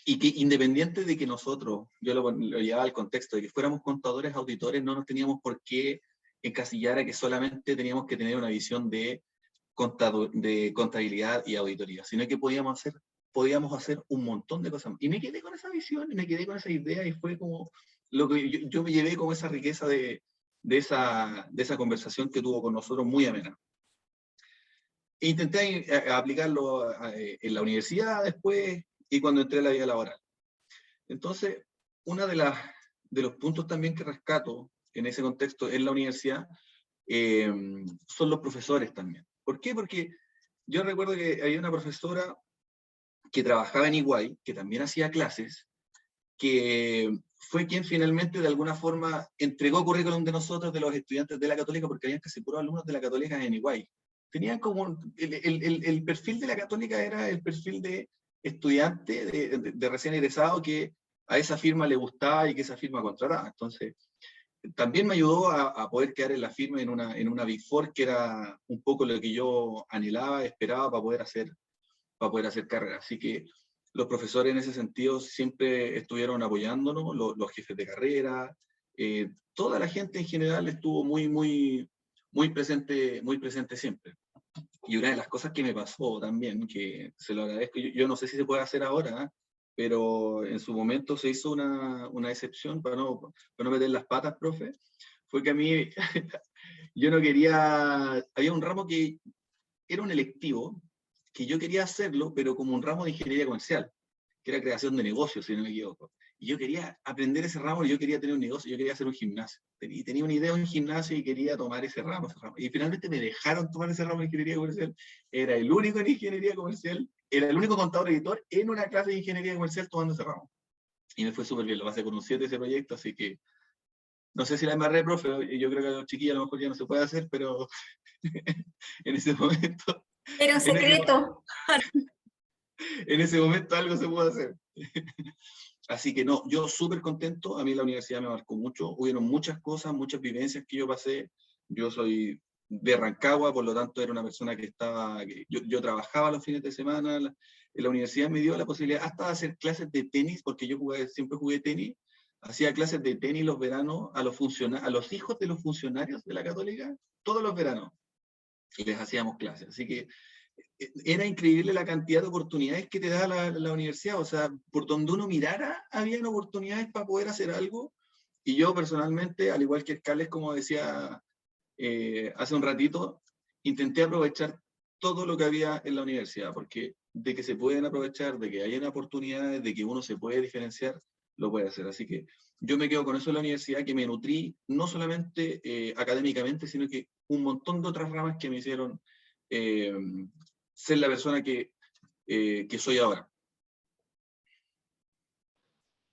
y que independiente de que nosotros, yo lo llevaba al contexto de que fuéramos contadores, auditores, no nos teníamos por qué encasillar a que solamente teníamos que tener una visión de contabilidad y auditoría, sino que podíamos hacer un montón de cosas. Y me quedé con esa visión, me quedé con esa idea, y fue como lo que yo me llevé como esa riqueza de esa conversación que tuvo con nosotros, muy amena. Intenté aplicarlo en la universidad después y cuando entré a la vida laboral. Entonces, uno de los puntos también que rescato en ese contexto en la universidad son los profesores también. ¿Por qué? Porque yo recuerdo que había una profesora que trabajaba en Iguay, que también hacía clases, que fue quien finalmente de alguna forma entregó currículum de nosotros, de los estudiantes de la Católica, porque habían casi puros alumnos de la Católica en Iguay. Tenían como, el perfil de la Católica era el perfil de estudiante, de recién egresado, que a esa firma le gustaba y que esa firma contrataba. Entonces, también me ayudó a poder quedar en la firma en una Big Four, que era un poco lo que yo anhelaba, esperaba para poder hacer carrera. Así que los profesores en ese sentido siempre estuvieron apoyándonos, los jefes de carrera, toda la gente en general estuvo muy presente siempre. Y una de las cosas que me pasó también, que se lo agradezco, yo no sé si se puede hacer ahora, pero en su momento se hizo una excepción para no meter las patas, profe, fue que a mí, yo no quería, había un ramo que era un electivo, que yo quería hacerlo, pero como un ramo de ingeniería comercial, que era creación de negocios, si no me equivoco. Y yo quería aprender ese ramo, y yo quería tener un negocio, yo quería hacer un gimnasio. Tenía una idea de un gimnasio y quería tomar ese ramo. Y finalmente me dejaron tomar ese ramo de ingeniería comercial. Era el único en ingeniería comercial, era el único contador editor en una clase de ingeniería comercial tomando ese ramo. Y me fue súper bien, lo pasé con un 7 ese proyecto, así que no sé si la embarré, profe, yo creo que a los chiquillos a lo mejor ya no se puede hacer, pero en ese momento... Era un secreto. En ese momento algo se pudo hacer. Así que no, yo súper contento, a mí la universidad me marcó mucho, hubieron muchas cosas, muchas vivencias que yo pasé, yo soy de Rancagua, por lo tanto era una persona que yo trabajaba los fines de semana, la universidad me dio la posibilidad hasta de hacer clases de tenis, porque yo siempre jugué tenis, hacía clases de tenis los veranos a los hijos de los funcionarios de la Católica, todos los veranos, y les hacíamos clases, así que era increíble la cantidad de oportunidades que te da la universidad, o sea, por donde uno mirara, habían oportunidades para poder hacer algo, y yo personalmente, al igual que Escales, como decía hace un ratito, intenté aprovechar todo lo que había en la universidad, porque de que se pueden aprovechar, de que hay oportunidades, de que uno se puede diferenciar, lo puede hacer, así que yo me quedo con eso en la universidad, que me nutrí no solamente académicamente, sino que un montón de otras ramas que me hicieron ser la persona que soy ahora.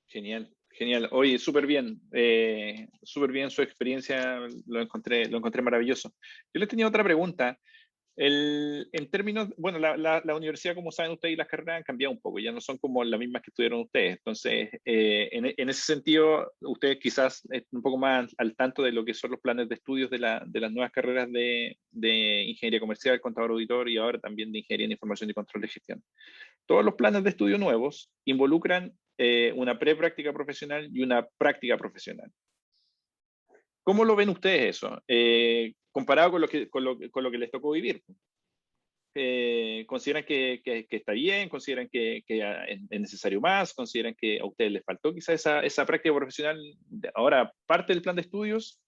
Genial, genial. Oye, súper bien su experiencia, lo encontré maravilloso. Yo les tenía otra pregunta. En términos, bueno, la universidad, como saben ustedes, y las carreras han cambiado un poco, ya no son como las mismas que estudiaron ustedes. Entonces, en ese sentido, ustedes quizás están un poco más al tanto de lo que son los planes de estudios de las nuevas carreras de ingeniería comercial, contador auditor y ahora también de ingeniería en información y control de gestión. Todos los planes de estudio nuevos involucran una prepráctica profesional y una práctica profesional. ¿Cómo lo ven ustedes eso? Comparado con lo que les tocó vivir. ¿Consideran que está bien? ¿Consideran que es necesario más? ¿Consideran que a ustedes les faltó quizás esa práctica profesional? Ahora, ¿parte del plan de estudios?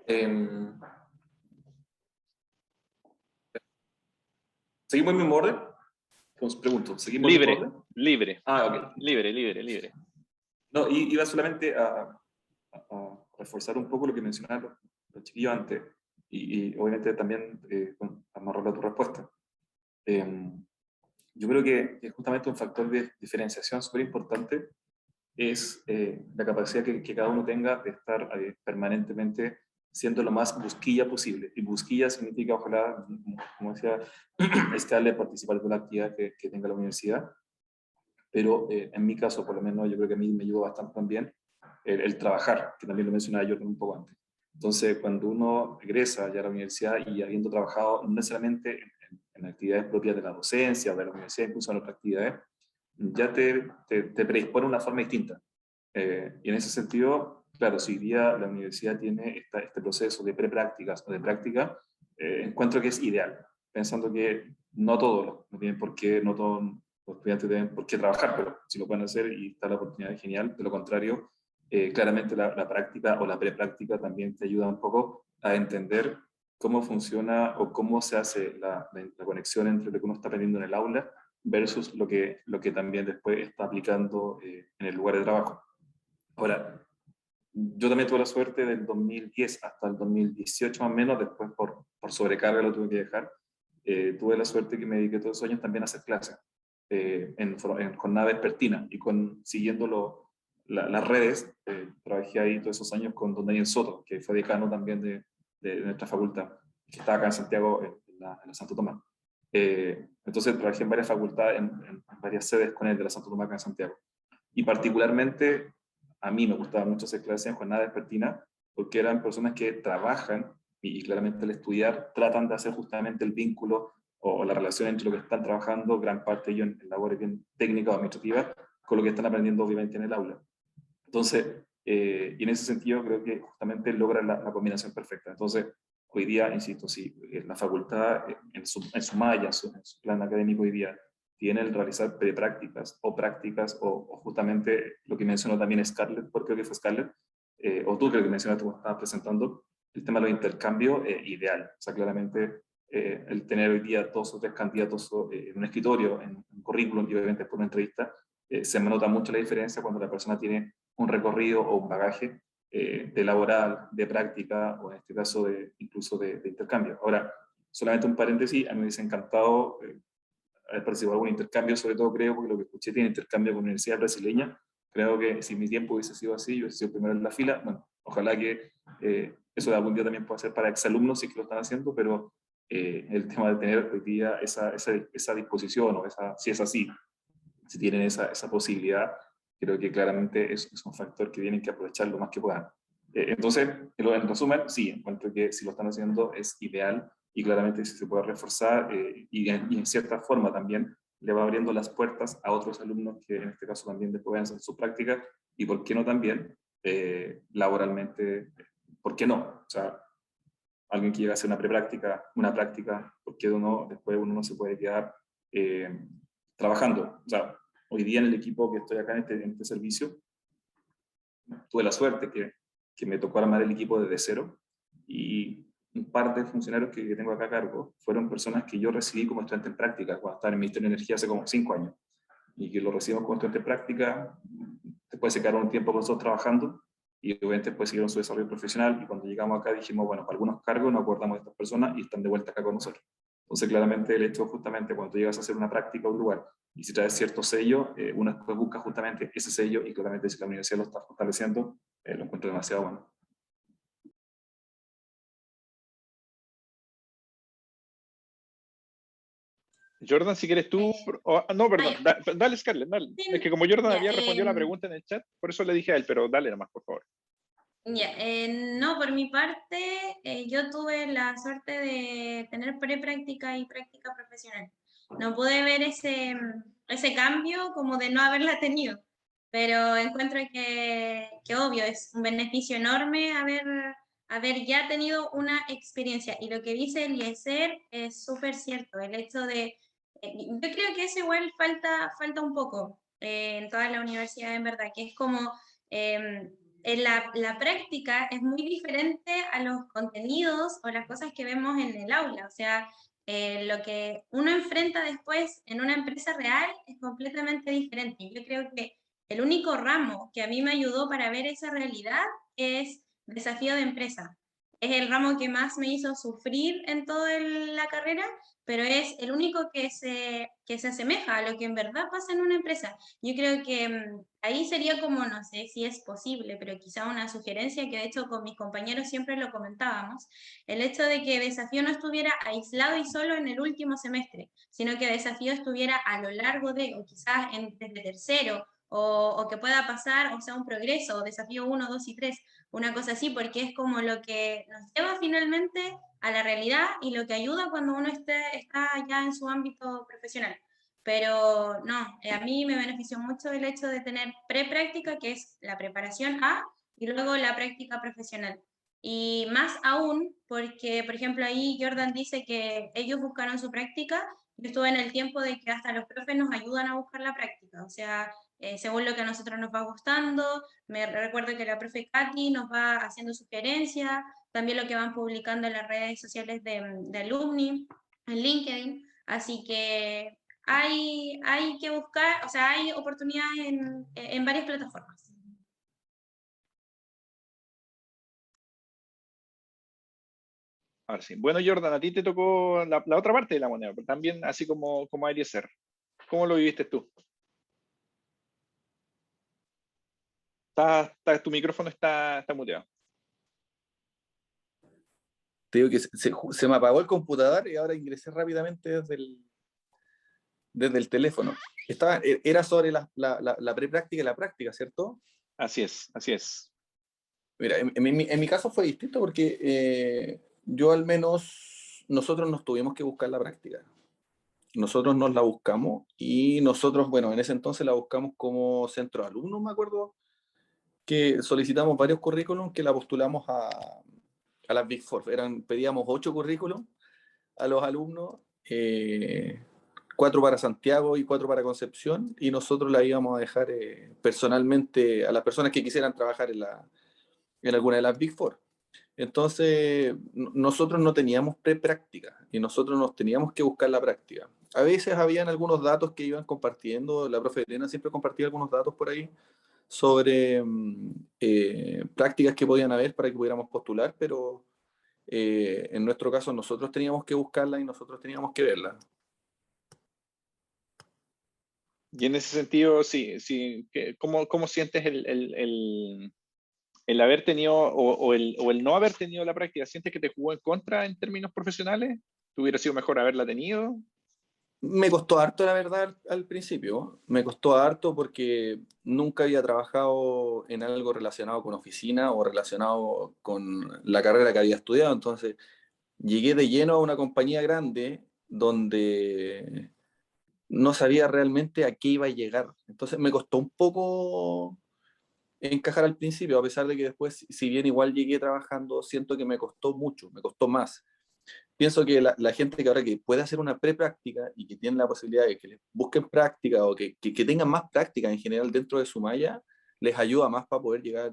¿Seguimos en el mismo orden? Os pregunto, ¿seguimos en el mismo orden? Libre. Ah, ok. Libre. No, iba solamente a reforzar un poco lo que mencionaron los chiquillos antes, y obviamente también amarrarlo a tu respuesta. Yo creo que justamente un factor de diferenciación súper importante es la capacidad que cada uno tenga de estar permanentemente siendo lo más busquilla posible. Y busquilla significa, ojalá, como decía, estarle participar de la actividad que tenga la universidad. Pero en mi caso, por lo menos, yo creo que a mí me ayudó bastante también el trabajar, que también lo mencionaba yo un poco antes. Entonces, cuando uno regresa ya a la universidad y habiendo trabajado no necesariamente en actividades propias de la docencia o de la universidad, incluso en otras actividades, ya te predispone de una forma distinta. Y en ese sentido, claro, si hoy día la universidad tiene este proceso de preprácticas o de práctica, encuentro que es ideal, pensando que no todos los estudiantes tienen por qué trabajar, pero si lo pueden hacer y está la oportunidad, es genial. De lo contrario, claramente la práctica o la prepráctica también te ayuda un poco a entender cómo funciona o cómo se hace la conexión entre lo que uno está aprendiendo en el aula versus lo que también después está aplicando en el lugar de trabajo. Ahora, yo también tuve la suerte del 2010 hasta el 2018 más o menos, después por sobrecarga lo tuve que dejar, tuve la suerte que me dediqué todos esos años también a hacer clases en jornada vespertina y siguiendo las redes. Trabajé ahí todos esos años con don Daniel Soto, que fue decano también de nuestra facultad, que estaba acá en Santiago, en la Santo Tomás. Entonces trabajé en varias facultades, en varias sedes con él de la Santo Tomás acá en Santiago. Y particularmente a mí me gustaba mucho hacer clases en jornada vespertina porque eran personas que trabajan y claramente al estudiar tratan de hacer justamente el vínculo o la relación entre lo que están trabajando, gran parte de ellos en labores bien técnicas o administrativas, con lo que están aprendiendo obviamente en el aula. Entonces, y en ese sentido creo que justamente logra la combinación perfecta. Entonces, hoy día, insisto, si la facultad en su malla, en su plan académico hoy día, tiene el realizar preprácticas o prácticas, o justamente lo que mencionó también Scarlett, porque creo que fue Scarlett, o tú creo que mencionaste cuando estabas presentando, el tema de los intercambios, ideal. O sea, claramente el tener hoy día 2 o 3 candidatos en un escritorio, en un currículum y obviamente por una entrevista, se me nota mucho la diferencia cuando la persona tiene un recorrido o un bagaje de laboral, de práctica, o en este caso incluso de intercambio. Ahora, solamente un paréntesis, a mí me hubiese encantado haber participado en algún intercambio, sobre todo creo, porque lo que escuché tiene intercambio con la Universidad Brasileña. Creo que si mi tiempo hubiese sido así, yo hubiese sido primero en la fila. Bueno, ojalá que eso de algún día también pueda ser para exalumnos, si que lo están haciendo, pero el tema de tener hoy día esa disposición, o si es así, si tienen esa posibilidad, creo que claramente es un factor que tienen que aprovechar lo más que puedan. Entonces, en resumen, sí, encuentro que si lo están haciendo es ideal, y claramente si se puede reforzar y en cierta forma también le va abriendo las puertas a otros alumnos que en este caso también después vayan a hacer su práctica, y por qué no también laboralmente, ¿por qué no? O sea, alguien que llega a hacer una prepráctica, una práctica, ¿por qué después uno no se puede quedar trabajando? O sea, hoy día en el equipo que estoy acá en este servicio, tuve la suerte que me tocó armar el equipo desde cero, y un par de funcionarios que tengo acá a cargo fueron personas que yo recibí como estudiante en práctica cuando estaba en el Ministerio de Energía hace como 5 años, y que lo recibimos como estudiante en práctica, después se quedaron un tiempo con nosotros trabajando, y obviamente después siguieron su desarrollo profesional, y cuando llegamos acá dijimos, bueno, para algunos cargos nos acordamos de estas personas y están de vuelta acá con nosotros. Entonces, claramente el hecho justamente cuando tú llegas a hacer una práctica a un lugar y si traes cierto sello, uno después busca justamente ese sello, y claramente si la universidad lo está fortaleciendo, lo encuentro demasiado bueno. Jordan, si quieres tú... no, perdón, dale Scarlett, dale. Sí, es que como Jordan ya, había respondido la pregunta en el chat, por eso le dije a él, pero dale nomás, por favor. Ya, no, por mi parte, yo tuve la suerte de tener prepráctica y práctica profesional. No pude ver ese cambio como de no haberla tenido, pero encuentro que obvio, es un beneficio enorme haber ya tenido una experiencia. Y lo que dice Eliezer es súper cierto, el hecho de, yo creo que eso igual falta un poco en toda la universidad, en verdad, que es como... la práctica es muy diferente a los contenidos o las cosas que vemos en el aula. O sea, lo que uno enfrenta después en una empresa real es completamente diferente. Yo creo que el único ramo que a mí me ayudó para ver esa realidad es desafío de empresa. Es el ramo que más me hizo sufrir en toda la carrera, pero es el único que se asemeja a lo que en verdad pasa en una empresa. Yo creo que ahí sería como, no sé si es posible, pero quizá una sugerencia que de hecho con mis compañeros siempre lo comentábamos, el hecho de que Desafío no estuviera aislado y solo en el último semestre, sino que Desafío estuviera a lo largo de, o quizás desde tercero, o que pueda pasar, o sea, un progreso, o Desafío 1, 2 y 3, una cosa así, porque es como lo que nos lleva finalmente a la realidad y lo que ayuda cuando uno está ya en su ámbito profesional. Pero no, a mí me benefició mucho el hecho de tener prepráctica, que es la preparación A, y luego la práctica profesional. Y más aún, porque, por ejemplo, ahí Jordan dice que ellos buscaron su práctica, yo estuve en el tiempo de que hasta los profes nos ayudan a buscar la práctica, o sea, según lo que a nosotros nos va gustando, me recuerdo que la profe Katy nos va haciendo sugerencias, también lo que van publicando en las redes sociales de Alumni, en LinkedIn, así que hay que buscar, o sea, hay oportunidades en varias plataformas. Ahora sí. Bueno, Jordan, a ti te tocó la otra parte de la moneda, pero también así como a Eliezer. ¿Cómo lo viviste tú? Tu micrófono está muteado. Te digo que se me apagó el computador y ahora ingresé rápidamente desde el teléfono. Era sobre la prepráctica y la práctica, ¿cierto? Así es, así es. Mira, en mi caso fue distinto porque yo al menos, nosotros nos tuvimos que buscar la práctica. nosotros nos la buscamos y nosotros, bueno, en ese entonces la buscamos como centro de alumnos, me acuerdo, que solicitamos varios currículums que la postulamos a las Big Four. Pedíamos 8 currículums a los alumnos, 4 para Santiago y 4 para Concepción, y nosotros la íbamos a dejar personalmente a las personas que quisieran trabajar en alguna de las Big Four. Entonces, nosotros no teníamos pre-práctica y nosotros nos teníamos que buscar la práctica. A veces habían algunos datos que iban compartiendo, la profe Elena siempre compartía algunos datos por ahí sobre prácticas que podían haber para que pudiéramos postular, pero en nuestro caso nosotros teníamos que buscarla y nosotros teníamos que verla. Y en ese sentido, sí, ¿cómo sientes el haber tenido o el no haber tenido la práctica? ¿Sientes que te jugó en contra en términos profesionales? ¿Te hubiera sido mejor haberla tenido? Me costó harto, la verdad, al principio. Me costó harto porque nunca había trabajado en algo relacionado con oficina o relacionado con la carrera que había estudiado. Entonces, llegué de lleno a una compañía grande donde no sabía realmente a qué iba a llegar. Entonces, me costó un poco encajar al principio, a pesar de que después, si bien igual llegué trabajando, siento que me costó mucho, me costó más. Pienso que la gente que ahora que puede hacer una pre-práctica y que tiene la posibilidad de que les busquen práctica o que tengan más práctica en general dentro de su malla, les ayuda más para poder llegar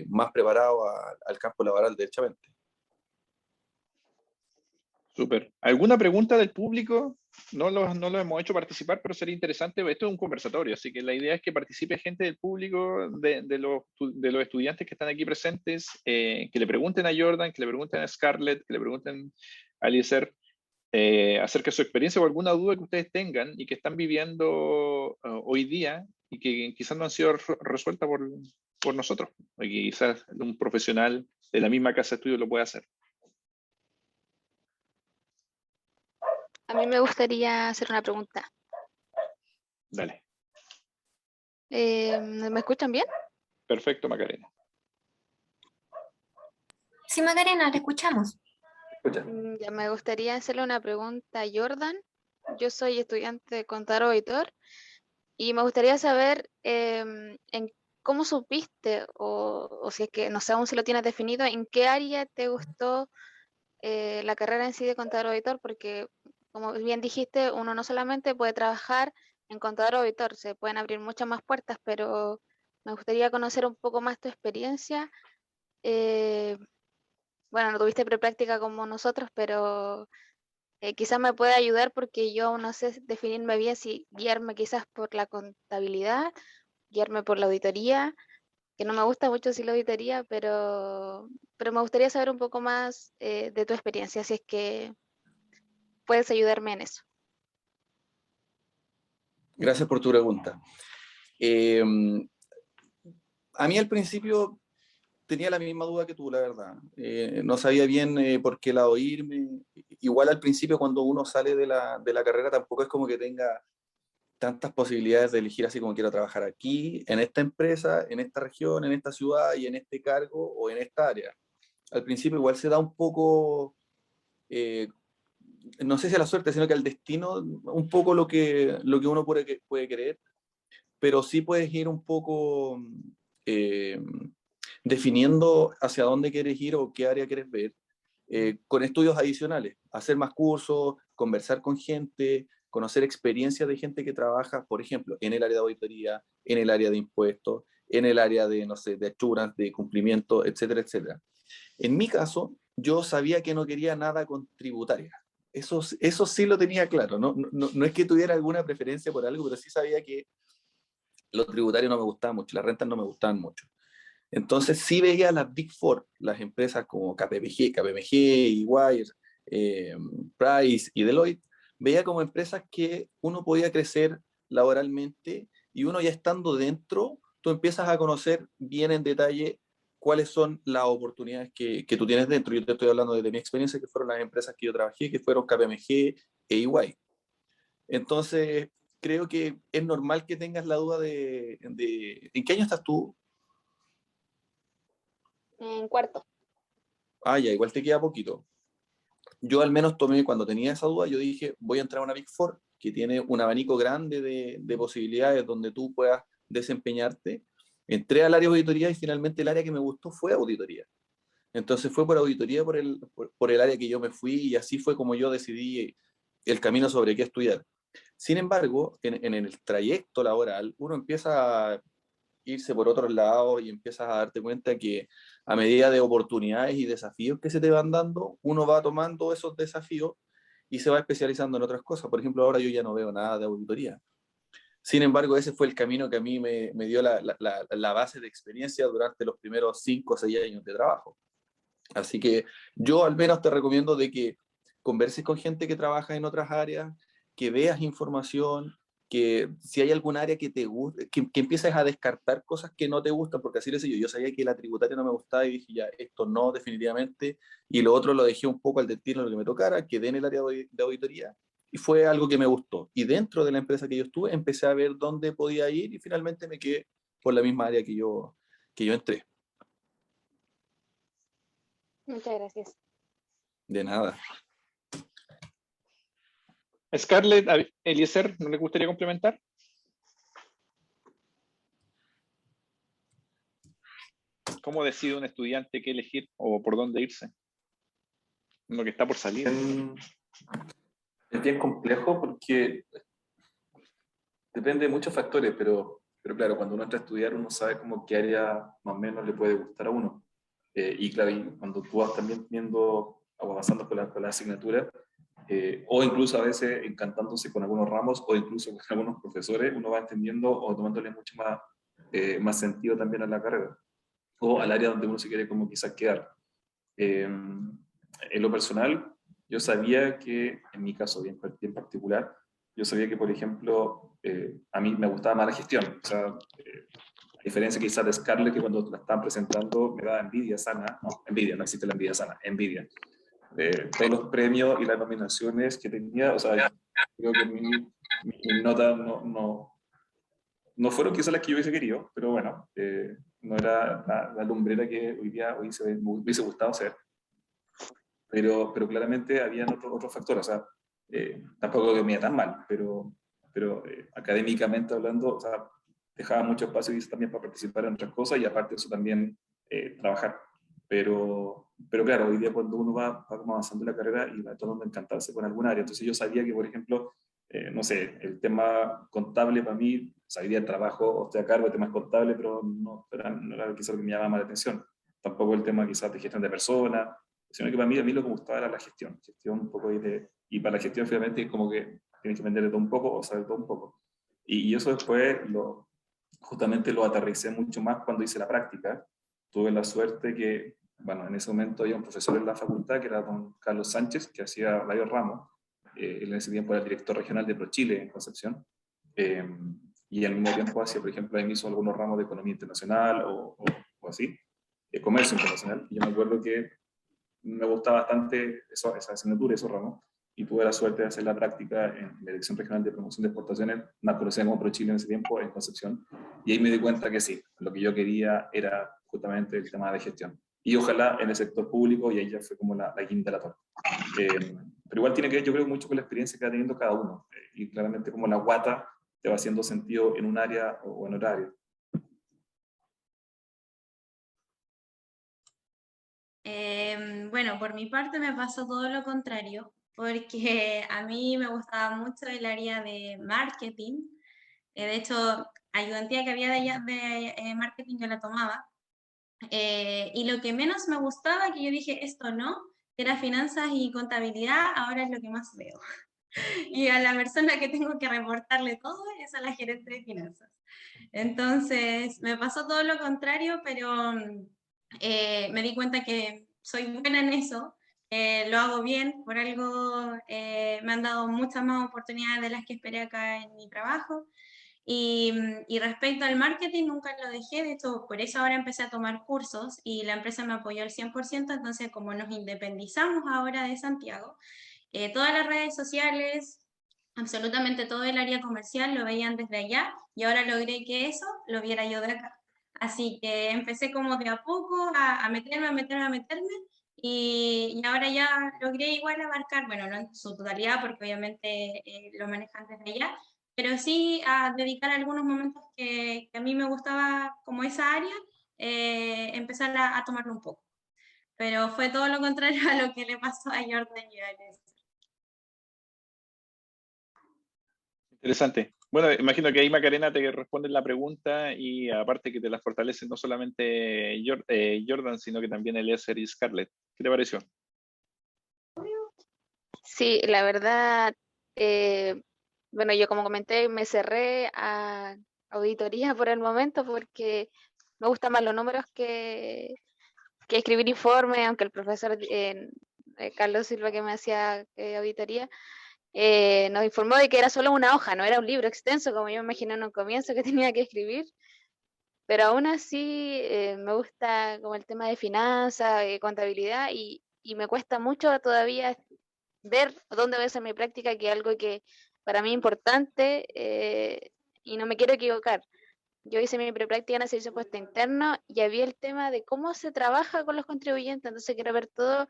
más preparado al campo laboral derechamente. Súper. ¿Alguna pregunta del público? No lo hemos hecho participar, pero sería interesante. Esto es un conversatorio, así que la idea es que participe gente del público, de los estudiantes que están aquí presentes, que le pregunten a Jordan, que le pregunten a Scarlett, que le pregunten a Eliezer acerca de su experiencia o alguna duda que ustedes tengan y que están viviendo hoy día y que quizás no han sido resueltas por nosotros, o que quizás un profesional de la misma casa de estudio lo puede hacer. A mí me gustaría hacer una pregunta. Dale. ¿Me escuchan bien? Perfecto, Macarena. Sí, Macarena, te escuchamos. Escucha. Ya me gustaría hacerle una pregunta a Jordan. Yo soy estudiante de contador auditor y me gustaría saber en cómo supiste o si es que no sé aún si lo tienes definido, en qué área te gustó la carrera en sí de contador auditor, porque como bien dijiste, uno no solamente puede trabajar en contador auditor, se pueden abrir muchas más puertas, pero me gustaría conocer un poco más tu experiencia. Eh, bueno, no tuviste prepráctica como nosotros, pero quizás me puede ayudar porque yo aún no sé definirme bien si guiarme quizás por la contabilidad, guiarme por la auditoría, que no me gusta mucho si la auditoría, pero me gustaría saber un poco más de tu experiencia, si es que puedes ayudarme en eso. Gracias por tu pregunta. A mí al principio tenía la misma duda que tú, la verdad. No sabía bien por qué lado irme. Igual al principio cuando uno sale de la carrera tampoco es como que tenga tantas posibilidades de elegir así como quiero trabajar aquí, en esta empresa, en esta región, en esta ciudad y en este cargo o en esta área. Al principio igual se da un poco, no sé si a la suerte, sino que al destino, un poco lo que uno puede querer, pero sí puedes ir un poco definiendo hacia dónde quieres ir o qué área quieres ver, con estudios adicionales, hacer más cursos, conversar con gente, conocer experiencias de gente que trabaja, por ejemplo, en el área de auditoría, en el área de impuestos, en el área de, no sé, de assurance, de cumplimiento, etcétera, etcétera. En mi caso, yo sabía que no quería nada con tributaria. Eso sí lo tenía claro. No es que tuviera alguna preferencia por algo, pero sí sabía que lo tributario no me gustaba mucho, las rentas no me gustaban mucho. Entonces sí veía las Big Four, las empresas como KPMG, EY, Price y Deloitte, veía como empresas que uno podía crecer laboralmente y uno ya estando dentro, tú empiezas a conocer bien en detalle cuáles son las oportunidades que tú tienes dentro. Yo te estoy hablando desde mi experiencia, que fueron las empresas que yo trabajé, que fueron KPMG e EY. Entonces, creo que es normal que tengas la duda de ¿en qué año estás tú? En cuarto. Ah, ya, igual te queda poquito. yo al menos tomé, cuando tenía esa duda, yo dije, voy a entrar a una Big Four, que tiene un abanico grande de posibilidades donde tú puedas desempeñarte. Entré al área de auditoría y finalmente el área que me gustó fue auditoría. Entonces fue por auditoría por el área que yo me fui, y así fue como yo decidí el camino sobre qué estudiar. Sin embargo, en el trayecto laboral, uno empieza a irse por otros lados y empiezas a darte cuenta que a medida de oportunidades y desafíos que se te van dando, uno va tomando esos desafíos y se va especializando en otras cosas. Por ejemplo, ahora yo ya no veo nada de auditoría. Sin embargo, ese fue el camino que a mí me dio la base de experiencia durante los primeros 5 o 6 años de trabajo. Así que yo al menos te recomiendo de que converses con gente que trabaja en otras áreas, que veas información, que si hay algún área que te guste, que empieces a descartar cosas que no te gustan, porque así lo sé yo. Yo sabía que la tributaria no me gustaba y dije, ya, esto no, definitivamente, y lo otro lo dejé un poco al destino, lo que me tocara, quedé en el área de auditoría, y fue algo que me gustó. Y dentro de la empresa que yo estuve, empecé a ver dónde podía ir, y finalmente me quedé por la misma área que yo entré. Muchas gracias. De nada. Scarlett, Eliezer, ¿no le gustaría complementar? ¿Cómo decide un estudiante qué elegir o por dónde irse? Uno que está por salir. Es bien complejo porque depende de muchos factores, pero claro, cuando uno entra a estudiar, uno sabe como qué área más o menos le puede gustar a uno. Y claro, y cuando tú vas también viendo, avanzando con la asignatura, o incluso a veces encantándose con algunos ramos, o incluso con algunos profesores, uno va entendiendo o tomándole mucho más sentido también a la carrera, o al área donde uno se quiere como quizás quedar. En lo personal, yo sabía que, en mi caso bien particular, yo sabía que, por ejemplo, a mí me gustaba más la gestión. O sea, a diferencia quizás de Scarlett, que cuando la estaban presentando me daba envidia sana. No, envidia, no existe la envidia sana, envidia. Todos los premios y las nominaciones que tenía, o sea, creo que mis notas no fueron quizás las que yo hubiese querido, pero bueno, no era la lumbrera que hoy me hubiese gustado ser. Pero claramente habían otros factores, o sea, tampoco que me iba tan mal, pero académicamente hablando, o sea, dejaba mucho espacio también para participar en otras cosas y aparte de eso también trabajar. Pero claro, hoy día cuando uno va como avanzando en la carrera y va tratando de encantarse con algún área, entonces yo sabía que, por ejemplo, no sé, el tema contable para mí, o sea, hoy día trabajo o estoy a cargo de temas contables, pero no era quizás lo que me llamaba más la atención. Tampoco el tema quizás de gestión de personas, sino que para mí, a mí lo que me gustaba era la gestión un poco y para la gestión finalmente es como que tienes que vender de todo un poco o saber todo un poco. Y eso después justamente lo aterricé mucho más cuando hice la práctica. Tuve la suerte que, bueno, en ese momento había un profesor en la facultad que era don Carlos Sánchez, que hacía varios ramos. Él en ese tiempo era el director regional de ProChile en Concepción. Y al mismo tiempo hacía, por ejemplo, ahí me hizo algunos ramos de economía internacional o así, comercio internacional. Y yo me acuerdo que me gustaba bastante esa asignatura, esos ramos, y tuve la suerte de hacer la práctica en la Dirección Regional de Promoción de Exportaciones, más conocida como ProChile en ese tiempo, en Concepción, y ahí me di cuenta que sí, lo que yo quería era justamente el tema de gestión. Y ojalá en el sector público, y ahí ya fue como la quinta de la torta. Pero igual tiene que ver, yo creo, mucho con la experiencia que va teniendo cada uno, y claramente como la guata te va haciendo sentido en un área o en otra área. Bueno, por mi parte me pasó todo lo contrario, porque a mí me gustaba mucho el área de marketing. De hecho, ayudantía que había de marketing yo la tomaba. Y lo que menos me gustaba, que yo dije, esto no, era finanzas y contabilidad, ahora es lo que más veo. Y a la persona que tengo que reportarle todo es a la gerente de finanzas. Entonces, me pasó todo lo contrario, pero me di cuenta que soy buena en eso, lo hago bien, por algo me han dado muchas más oportunidades de las que esperé acá en mi trabajo. Y respecto al marketing, nunca lo dejé, de hecho, por eso ahora empecé a tomar cursos y la empresa me apoyó al 100%, entonces como nos independizamos ahora de Santiago, todas las redes sociales, absolutamente todo el área comercial lo veían desde allá y ahora logré que eso lo viera yo de acá. Así que empecé como de a poco a meterme y ahora ya logré igual abarcar, bueno, no en su totalidad porque obviamente lo manejan desde allá, pero sí a dedicar algunos momentos que a mí me gustaba como esa área, empezar a tomarlo un poco. Pero fue todo lo contrario a lo que le pasó a Jordan y a Alex. Interesante. Bueno, imagino que ahí Macarena te responde la pregunta y aparte que te la fortalecen no solamente Jordan, sino que también Eliezer y Scarlett. ¿Qué te pareció? Sí, la verdad, bueno, yo como comenté, me cerré a auditoría por el momento porque me gustan más los números que escribir informes, aunque el profesor Carlos Silva que me hacía auditoría nos informó de que era solo una hoja, no era un libro extenso como yo me imaginé en un comienzo que tenía que escribir, pero aún así me gusta como el tema de finanzas, contabilidad y me cuesta mucho todavía ver dónde voy a hacer mi práctica, que es algo que para mí es importante y no me quiero equivocar. Yo hice mi prepráctica en el servicio puesto interno y había el tema de cómo se trabaja con los contribuyentes, entonces quiero ver todo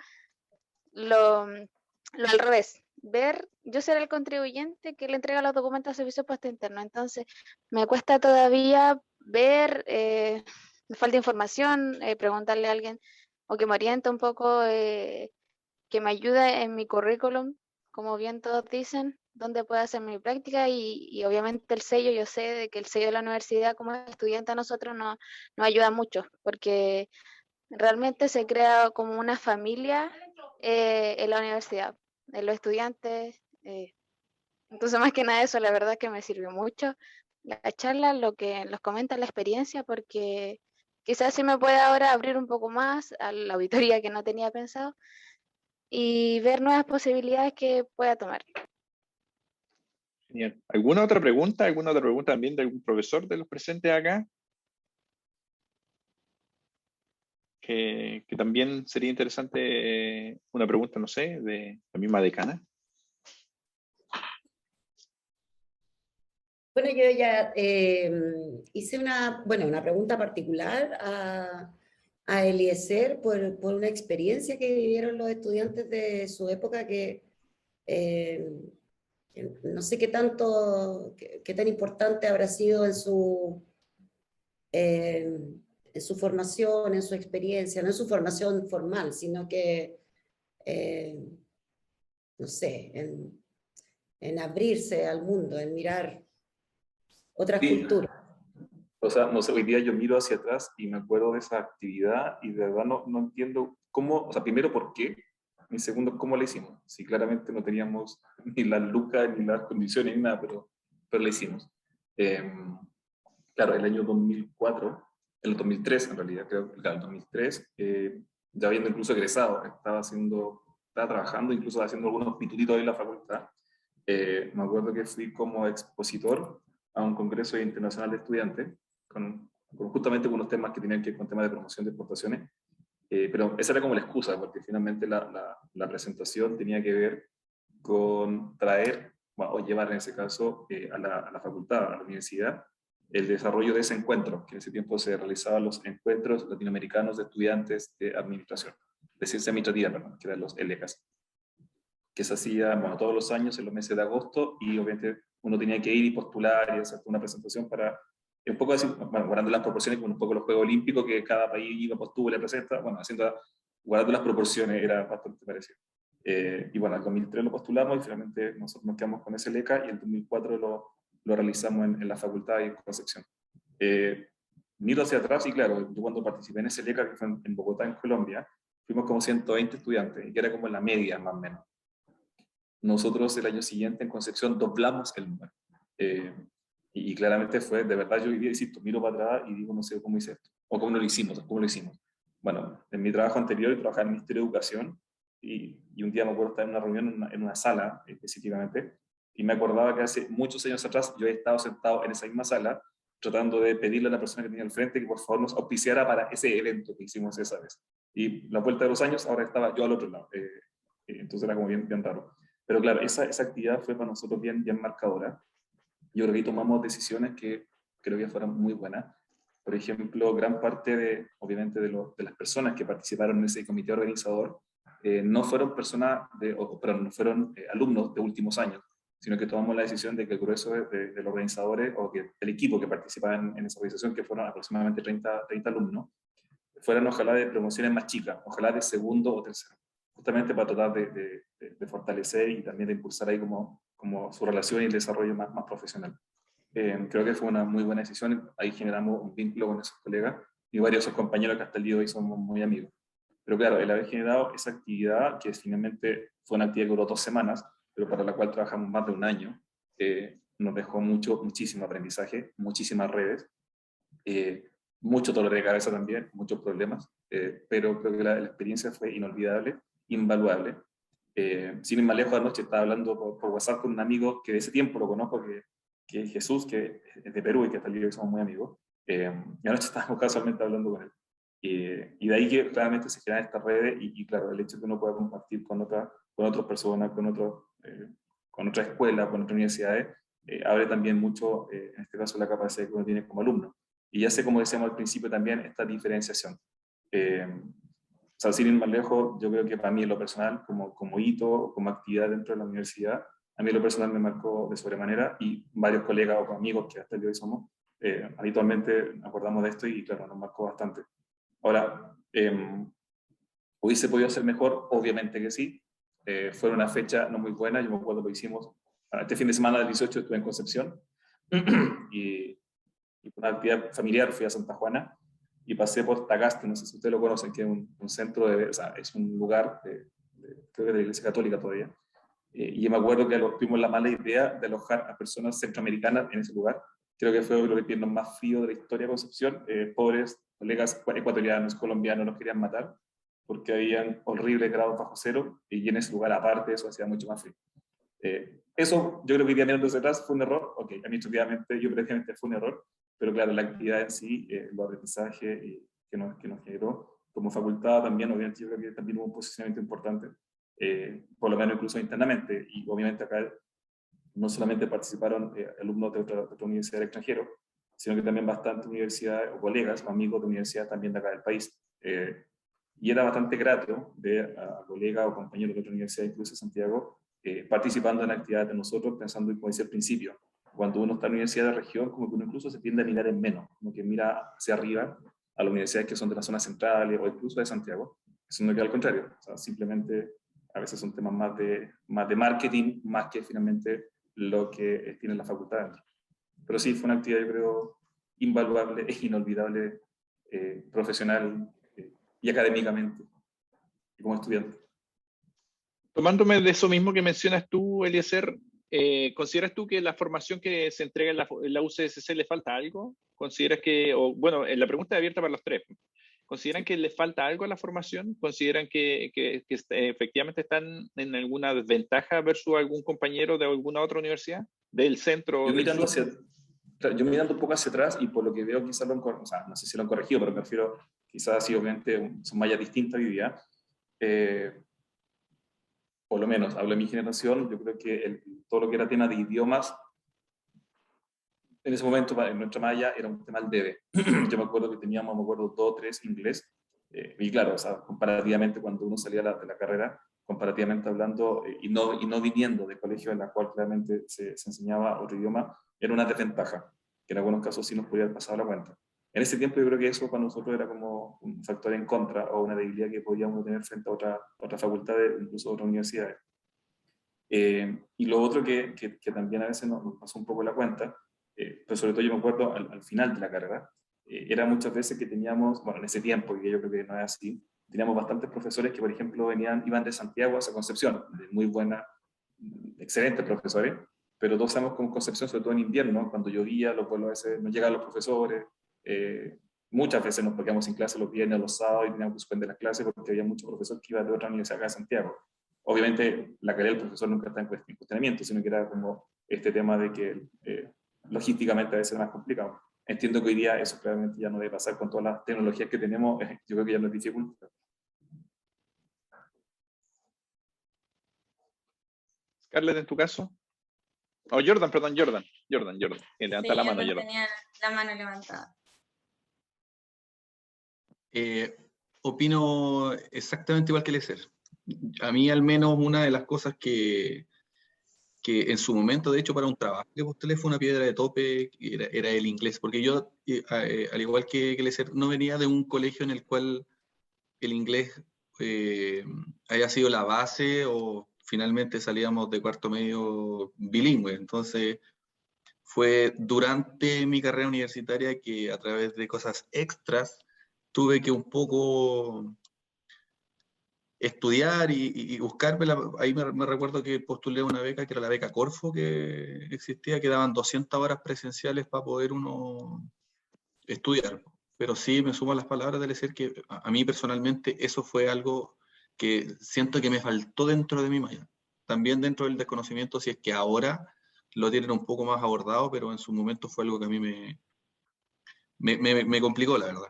lo al revés. Ver, yo ser el contribuyente que le entrega los documentos al servicio puesto interno, entonces me cuesta todavía ver, me falta información, preguntarle a alguien o que me oriente un poco, que me ayude en mi currículum, como bien todos dicen, dónde puedo hacer mi práctica y obviamente el sello, yo sé de que el sello de la universidad como estudiante a nosotros nos ayuda mucho, porque realmente se crea como una familia en la universidad, en los estudiantes. Entonces, más que nada eso, la verdad que me sirvió mucho la charla, lo que nos comenta la experiencia, porque quizás sí me puede ahora abrir un poco más a la auditoría que no tenía pensado y ver nuevas posibilidades que pueda tomar. Genial. ¿Alguna otra pregunta? ¿Alguna otra pregunta también de algún profesor de los presentes acá? Que también sería interesante una pregunta, no sé, de la misma decana. Bueno, yo ya hice una pregunta particular a Eliezer por una experiencia que vivieron los estudiantes de su época que no sé qué tanto, qué tan importante habrá sido en su formación, en su experiencia, no en su formación formal, sino que, no sé, en abrirse al mundo, en mirar otras Sí. culturas. O sea, no sé, hoy día yo miro hacia atrás y me acuerdo de esa actividad y de verdad no entiendo cómo, o sea, primero por qué, y segundo, cómo le hicimos. Si claramente no teníamos ni las lucas, ni las condiciones, ni nada, pero le hicimos. Claro, el año 2004, el 2003 en realidad, creo que el 2003, ya habiendo incluso egresado, estaba trabajando, incluso haciendo algunos pitulitos en la facultad. Me acuerdo que fui como expositor a un congreso internacional de estudiantes, justamente con unos temas que tenían que ver con temas de promoción de exportaciones, pero esa era como la excusa, porque finalmente la presentación tenía que ver con traer, bueno, o llevar en ese caso a la facultad, a la universidad, el desarrollo de ese encuentro, que en ese tiempo se realizaban los encuentros latinoamericanos de estudiantes de administración, de ciencia administrativa, perdón, que eran los LECAS, que se hacía, bueno, todos los años en los meses de agosto, y obviamente uno tenía que ir y postular y hacer una presentación para, un poco así, bueno, guardando las proporciones, como un poco los Juegos Olímpicos, que cada país iba, postula, presenta, bueno, guardando las proporciones, era bastante parecido. Y bueno, en 2003 lo postulamos y finalmente nosotros nos quedamos con ese LECA y en 2004 lo realizamos en la facultad y en Concepción. Miro hacia atrás y claro, yo cuando participé en ese LECA, que fue en Bogotá, en Colombia, fuimos como 120 estudiantes, y que era como la media más o menos. Nosotros el año siguiente en Concepción doblamos el número. Y claramente fue, de verdad, yo insisto, miro para atrás y digo, no sé cómo hice esto, o cómo lo hicimos, Bueno, en mi trabajo anterior yo trabajaba en el Ministerio de Educación y un día me acuerdo estar en una reunión en una sala específicamente y me acordaba que hace muchos años atrás yo he estado sentado en esa misma sala tratando de pedirle a la persona que tenía al frente que por favor nos auspiciara para ese evento que hicimos esa vez. Y la vuelta de los años, ahora estaba yo al otro lado. Entonces era como bien raro. Pero claro, esa actividad fue para nosotros bien marcadora. Yo creo que ahí tomamos decisiones que creo que fueron muy buenas. por ejemplo, gran parte obviamente de las personas que participaron en ese comité organizador no fueron no fueron alumnos de últimos años, sino que tomamos la decisión de que el grueso de los organizadores o que el equipo que participaba en esa organización, que fueron aproximadamente 30 alumnos, fueran ojalá de promociones más chicas, ojalá de segundo o tercero, justamente para tratar de fortalecer y también de impulsar ahí como su relación y el desarrollo más profesional. Creo que fue una muy buena decisión, ahí generamos un vínculo con esos colegas y varios de esos compañeros que hasta el día de hoy somos muy amigos. Pero claro, el haber generado esa actividad, que finalmente fue una actividad que duró 2 semanas, pero para la cual trabajamos más de un año, nos dejó muchísimo aprendizaje, muchísimas redes, mucho dolor de cabeza también, muchos problemas, pero creo que la experiencia fue inolvidable, invaluable. Sin ir más lejos, anoche estaba hablando por WhatsApp con un amigo que de ese tiempo lo conozco, que es Jesús, que es de Perú y que hasta el día de hoy somos muy amigos. Y anoche estábamos casualmente hablando con él. Y de ahí que claramente se generan estas redes y claro, el hecho de que uno pueda compartir con otras personas, con otra escuela, con otras universidades, abre también mucho, en este caso, la capacidad que uno tiene como alumno. Y ya sé, como decíamos al principio también, esta diferenciación. O sea, sin ir más lejos, yo creo que para mí en lo personal, como hito, como actividad dentro de la universidad, a mí en lo personal me marcó de sobremanera y varios colegas o amigos que hasta el día de hoy somos, habitualmente acordamos de esto y claro, nos marcó bastante. Ahora, ¿hubiese podido ser mejor? Obviamente que sí. Fue una fecha no muy buena, yo me acuerdo que lo hicimos, este fin de semana del 18 estuve en Concepción y por una actividad familiar fui a Santa Juana y pasé por Tagaste, no sé si ustedes lo conocen, que es un centro, o sea, es un lugar, creo que de la Iglesia Católica todavía, y yo me acuerdo que tuvimos la mala idea de alojar a personas centroamericanas en ese lugar. Creo que fue el invierno más frío de la historia de Concepción. Pobres colegas ecuatorianos, colombianos nos querían matar porque habían horribles grados bajo cero y en ese lugar aparte eso hacía mucho más frío. Eso yo creo que mirando hacia atrás fue un error, ok, administrativamente yo precisamente fue un error, pero claro, la actividad en sí, los aprendizajes que nos generó como facultad también, obviamente yo creo que también hubo un posicionamiento importante, por lo menos incluso internamente, y obviamente acá no solamente participaron alumnos de otra universidad del extranjero, sino que también bastantes universidades o colegas o amigos de universidades también de acá del país. Y era bastante grato ver a colegas o compañeros de otra universidad, incluso de Santiago, participando en actividades de nosotros, pensando, como decía al principio, cuando uno está en la universidad de región, como que uno incluso se tiende a mirar en menos, como que mira hacia arriba a las universidades que son de la zona central o incluso de Santiago, sino que al contrario, o sea, simplemente a veces son temas más de marketing, más que finalmente lo que tiene la facultad. Pero sí, fue una actividad, yo creo, invaluable e inolvidable, profesional y académicamente, y como estudiante. Tomándome de eso mismo que mencionas tú, Eliezer, ¿consideras tú que la formación que se entrega en la UCSC le falta algo? ¿Consideras que, o bueno, la pregunta es abierta para los tres, ¿consideran que le falta algo a la formación? ¿Consideran que efectivamente están en alguna desventaja versus algún compañero de alguna otra universidad? ¿Del centro? Yo mirando un poco hacia atrás y por lo que veo quizás o sea, no sé si lo han corregido, pero me refiero quizás sí, obviamente son mallas distintas hoy día. Por lo menos, hablo de mi generación, yo creo que todo lo que era tema de idiomas, en ese momento en nuestra malla era un tema del debe. Yo me acuerdo que teníamos, 2 o 3 inglés, y claro, o sea, comparativamente cuando uno salía de la carrera, comparativamente hablando, y no viniendo de colegio en la cual claramente se enseñaba otro idioma, era una desventaja, que en algunos casos sí nos podía haber pasado la cuenta. En ese tiempo yo creo que eso para nosotros era como un factor en contra o una debilidad que podíamos tener frente a otra facultades, incluso a otras universidades. Y lo otro que también a veces nos pasó un poco la cuenta, pero sobre todo yo me acuerdo al final de la carrera, era muchas veces que teníamos, bueno, en ese tiempo, y yo creo que no es así, teníamos bastantes profesores que, por ejemplo, iban de Santiago hacia Concepción, de muy buena, excelentes profesores, pero todos sabemos con Concepción, sobre todo en invierno, cuando llovía, los pueblos a veces no llegaban los profesores, muchas veces nos quedamos sin clase los viernes o los sábados y teníamos que suspender las clases porque había muchos profesores que iban de otra universidad acá de Santiago. Obviamente la calidad del profesor nunca está en cuestionamiento, sino que era como este tema de que logísticamente a veces era más complicado. Entiendo que hoy día eso claramente ya no debe pasar con todas las tecnologías que tenemos, yo creo que ya no es dificultad. Scarlett, en tu caso. Oh, Jordan, perdón, Jordan. Levanta Sí, la mano, Jordan Jordan. tenía la mano levantada. Opino exactamente igual que Eliezer. A mí al menos una de las cosas que en su momento, de hecho, para un trabajo que postulé fue una piedra de tope, era el inglés, porque yo, al igual que Eliezer, no venía de un colegio en el cual el inglés haya sido la base o finalmente salíamos de cuarto medio bilingüe. Entonces, fue durante mi carrera universitaria que a través de cosas extras tuve que un poco estudiar y buscarme. Ahí me recuerdo que postulé una beca que era la beca Corfo que existía, que daban 200 horas presenciales para poder uno estudiar. Pero sí me sumo a las palabras de decir que a mí personalmente eso fue algo que siento que me faltó dentro de mi malla. También dentro del desconocimiento, si es que ahora lo tienen un poco más abordado, pero en su momento fue algo que a mí me complicó, la verdad.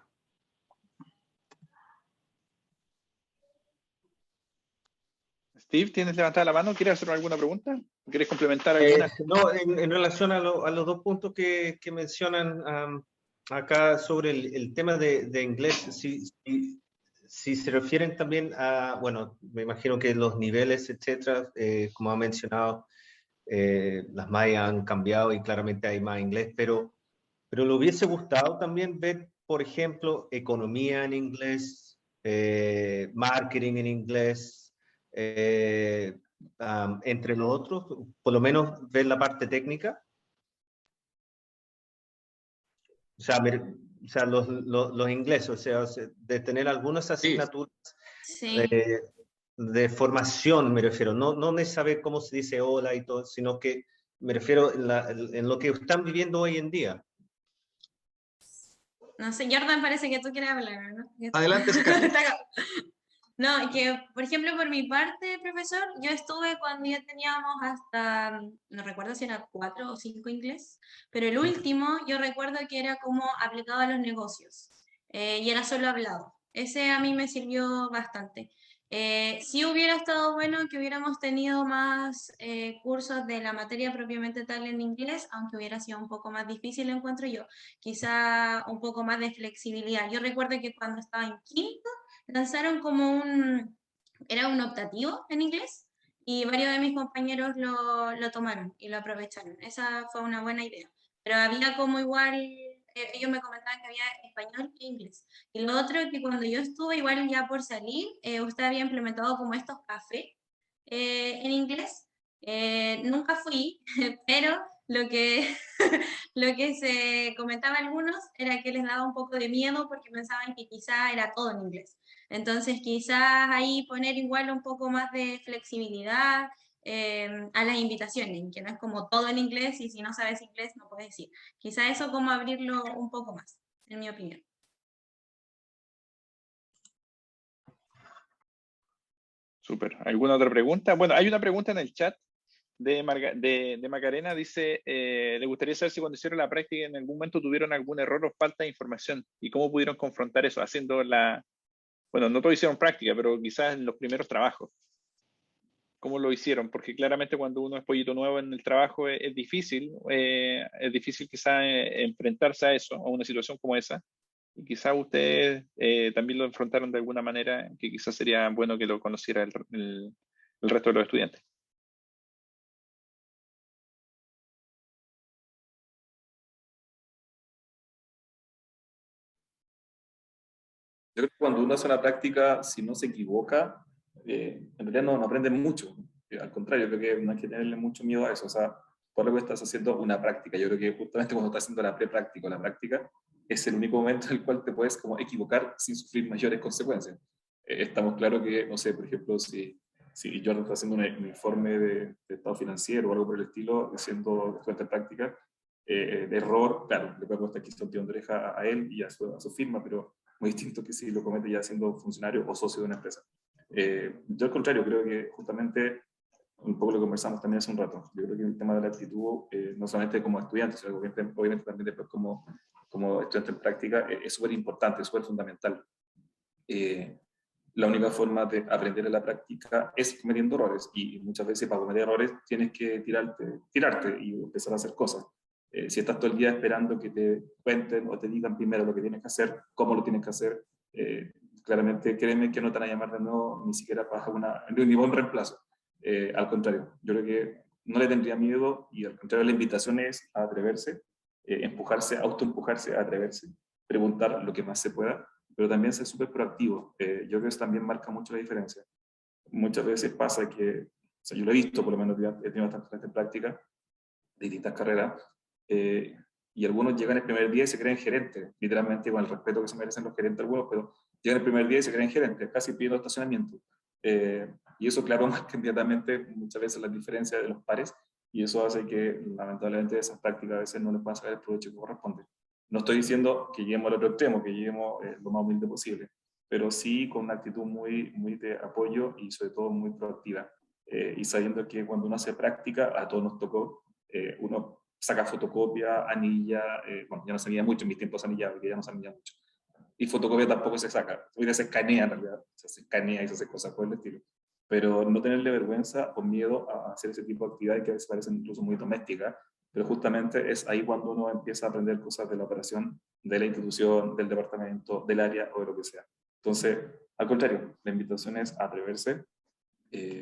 Steve, ¿tienes levantada la mano? ¿Quieres hacer alguna pregunta? ¿Quieres complementar alguna? No, en relación a los dos puntos que mencionan acá sobre el tema de inglés, si se refieren también a, bueno, me imagino que los niveles, etcétera, como ha mencionado, las mallas han cambiado y claramente hay más inglés, pero le hubiese gustado también ver, por ejemplo, economía en inglés, marketing en inglés, entre los otros, por lo menos ver la parte técnica. O sea, los ingleses, o sea, de tener algunas asignaturas Sí. de formación, me refiero, no de saber cómo se dice hola y todo, sino que me refiero en lo que están viviendo hoy en día. No sé, Jordan, parece que tú quieres hablar, ¿no? Adelante, No, que por ejemplo, por mi parte, profesor, yo estuve cuando ya teníamos hasta, no recuerdo si era 4 o 5 inglés, pero el último yo recuerdo que era como aplicado a los negocios y era solo hablado. Ese a mí me sirvió bastante. Sí hubiera estado bueno que hubiéramos tenido más cursos de la materia propiamente tal en inglés, aunque hubiera sido un poco más difícil, encuentro yo. Quizá un poco más de flexibilidad. Yo recuerdo que cuando estaba en quinto, lanzaron como era un optativo en inglés y varios de mis compañeros lo tomaron y lo aprovecharon. Esa fue una buena idea. Pero había como igual, ellos me comentaban que había español e inglés. Y lo otro que cuando yo estuve, igual ya por salir, usted había implementado como estos cafés en inglés. Nunca fui, pero lo que, lo que se comentaba algunos era que les daba un poco de miedo porque pensaban que quizá era todo en inglés. Entonces, quizás ahí poner igual un poco más de flexibilidad a las invitaciones, que no es como todo en inglés y si no sabes inglés no puedes ir. Quizás eso como abrirlo un poco más, en mi opinión. Súper. ¿Alguna otra pregunta? Bueno, hay una pregunta en el chat de Macarena. Dice, le gustaría saber si cuando hicieron la práctica en algún momento tuvieron algún error o falta de información y cómo pudieron confrontar eso haciendo bueno, no todos hicieron práctica, pero quizás en los primeros trabajos. ¿Cómo lo hicieron? Porque claramente cuando uno es pollito nuevo en el trabajo es difícil quizás enfrentarse a eso, a una situación como esa. Y quizás ustedes también lo enfrentaron de alguna manera que quizás sería bueno que lo conociera el resto de los estudiantes. Yo creo que cuando uno hace una práctica, si no se equivoca, en realidad no aprende mucho. Al contrario, creo que no hay que tenerle mucho miedo a eso. O sea, por lo que estás haciendo una práctica. Yo creo que justamente cuando estás haciendo la prepráctica o la práctica, es el único momento en el cual te puedes como equivocar sin sufrir mayores consecuencias. Estamos claros que, no sé, por ejemplo, si Jordan está haciendo un informe de estado financiero o algo por el estilo, siendo estudiante de práctica, de error, claro, le puede costar quizá un tirón de oreja a él y a su firma, pero muy distinto que si lo comete ya siendo funcionario o socio de una empresa. Yo al contrario, creo que justamente un poco lo conversamos también hace un rato. Yo creo que el tema de la actitud, no solamente como estudiante, sino obviamente también después como estudiante en práctica, es súper importante, es súper fundamental. La única forma de aprender en la práctica es cometiendo errores y muchas veces para cometer errores tienes que tirarte y empezar a hacer cosas. Si estás todo el día esperando que te cuenten o te digan primero lo que tienes que hacer, cómo lo tienes que hacer, claramente créeme que no te van a llamar de nuevo ni siquiera para ni un reemplazo. Al contrario, yo creo que no le tendría miedo, y al contrario la invitación es a atreverse, autoempujarse a atreverse, preguntar lo que más se pueda, pero también ser súper proactivo. Yo creo que eso también marca mucho la diferencia. Muchas veces pasa que, o sea, yo lo he visto, por lo menos he tenido bastante gente en práctica de distintas carreras, y algunos llegan el primer día y se creen gerentes, literalmente con el respeto que se merecen los gerentes algunos, pero llegan el primer día y se creen gerentes, casi pidiendo estacionamiento. Y eso, claro, marca inmediatamente muchas veces las diferencias de los pares, y eso hace que lamentablemente esas prácticas a veces no les puedan sacar el provecho que corresponde. No estoy diciendo que lleguemos al otro extremo, que lleguemos lo más humilde posible, pero sí con una actitud muy, muy de apoyo y sobre todo muy proactiva. Y sabiendo que cuando uno hace práctica, a todos nos tocó, uno saca fotocopia, anilla, bueno, ya no se anilla mucho, en mis tiempos se anillaba, porque ya no se anilla mucho. Y fotocopia tampoco se saca, hoy se escanea en realidad, se escanea y se hace cosas por el estilo. Pero no tenerle vergüenza o miedo a hacer ese tipo de actividades que a veces parecen incluso muy domésticas, pero justamente es ahí cuando uno empieza a aprender cosas de la operación, de la institución, del departamento, del área o de lo que sea. Entonces, al contrario, la invitación es a atreverse,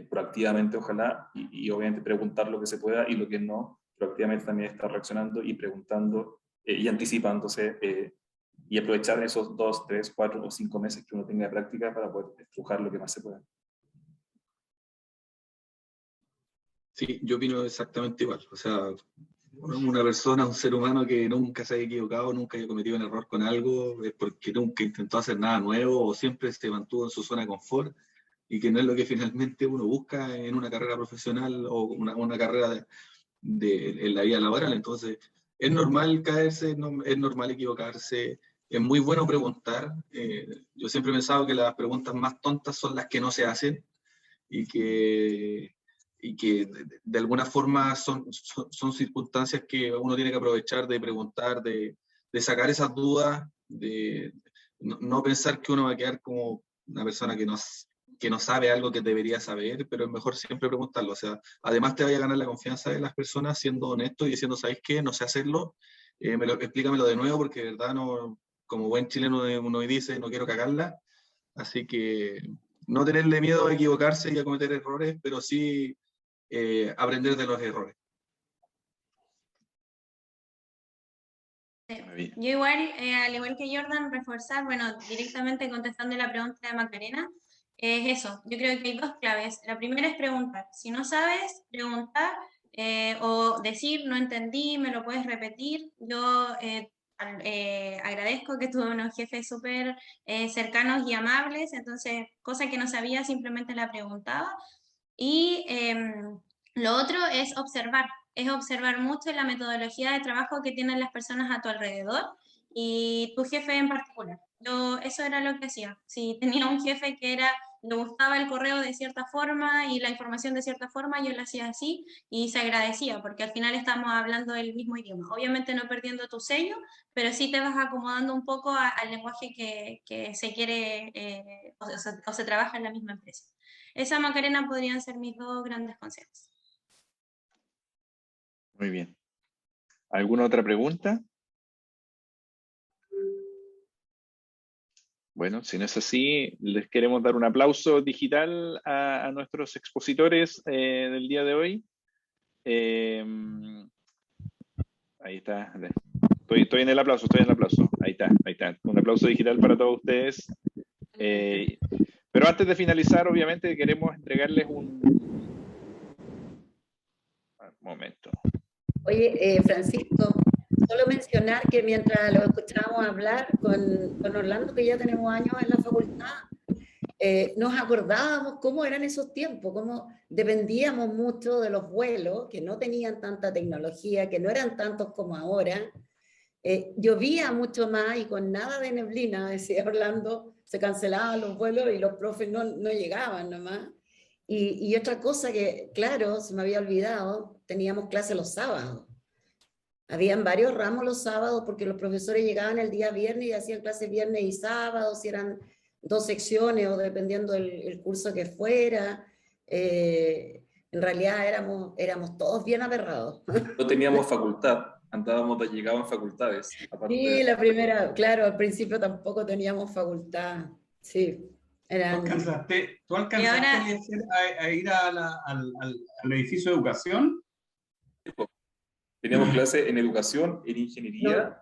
proactivamente ojalá, y obviamente preguntar lo que se pueda, y lo que no, proactivamente también estar reaccionando y preguntando y anticipándose, y aprovechar esos 2, 3, 4 o 5 meses que uno tenga de práctica para poder estrujar lo que más se pueda. Sí, yo opino exactamente igual. O sea, una persona, un ser humano que nunca se haya equivocado, nunca haya cometido un error con algo, es porque nunca intentó hacer nada nuevo o siempre se mantuvo en su zona de confort, y que no es lo que finalmente uno busca en una carrera profesional o una carrera en la vida laboral. Entonces, es normal caerse, es normal equivocarse, es muy bueno preguntar. Yo siempre he pensado que las preguntas más tontas son las que no se hacen, y que de alguna forma son circunstancias que uno tiene que aprovechar de preguntar, de sacar esas dudas, de no pensar que uno va a quedar como una persona que no sabe algo que debería saber, pero es mejor siempre preguntarlo. O sea, además te vaya a ganar la confianza de las personas siendo honesto y diciendo, ¿sabes qué? No sé hacerlo, explícamelo de nuevo, porque de verdad, no, como buen chileno uno dice, no quiero cagarla. Así que no tenerle miedo a equivocarse y a cometer errores, pero sí aprender de los errores. Yo igual, al igual que Jordan, reforzar, bueno, directamente contestando la pregunta de Macarena, es eso. Yo creo que hay dos claves. La primera es preguntar. Si no sabes, preguntar o decir, no entendí, me lo puedes repetir. Yo agradezco que tuve unos jefes súper cercanos y amables, entonces, cosa que no sabía, simplemente la preguntaba. Y lo otro es observar mucho la metodología de trabajo que tienen las personas a tu alrededor y tu jefe en particular. Yo eso era lo que hacía. Si tenía un jefe que le gustaba el correo de cierta forma y la información de cierta forma, yo lo hacía así y se agradecía, porque al final estamos hablando del mismo idioma. Obviamente no perdiendo tu sello, pero sí te vas acomodando un poco al lenguaje que se quiere o se trabaja en la misma empresa. Esa, Macarena, podrían ser mis dos grandes consejos. Muy bien. ¿Alguna otra pregunta? Bueno, si no es así, les queremos dar un aplauso digital a nuestros expositores del día de hoy. Ahí está. Estoy en el aplauso, Ahí está. Un aplauso digital para todos ustedes. Pero antes de finalizar, obviamente, queremos entregarles un momento. Oye, Francisco, solo mencionar que mientras lo escuchábamos hablar con Orlando, que ya tenemos años en la facultad, nos acordábamos cómo eran esos tiempos, cómo dependíamos mucho de los vuelos, que no tenían tanta tecnología, que no eran tantos como ahora. Llovía mucho más y con nada de neblina, decía Orlando, se cancelaban los vuelos y los profes no llegaban nomás. Y otra cosa que, claro, se me había olvidado, teníamos clase los sábados. Habían varios ramos los sábados porque los profesores llegaban el día viernes y hacían clases viernes y sábado, si eran 2 secciones o dependiendo el curso que fuera. En realidad éramos todos bien aberrados. No teníamos facultad andábamos llegados en facultades. Aparte Sí, la primera, claro, al principio tampoco teníamos facultad. Sí, ¿Tú eran... alcanzaste, ahora- Eliezer, a ir al edificio de educación? teníamos clases en educación, en ingeniería,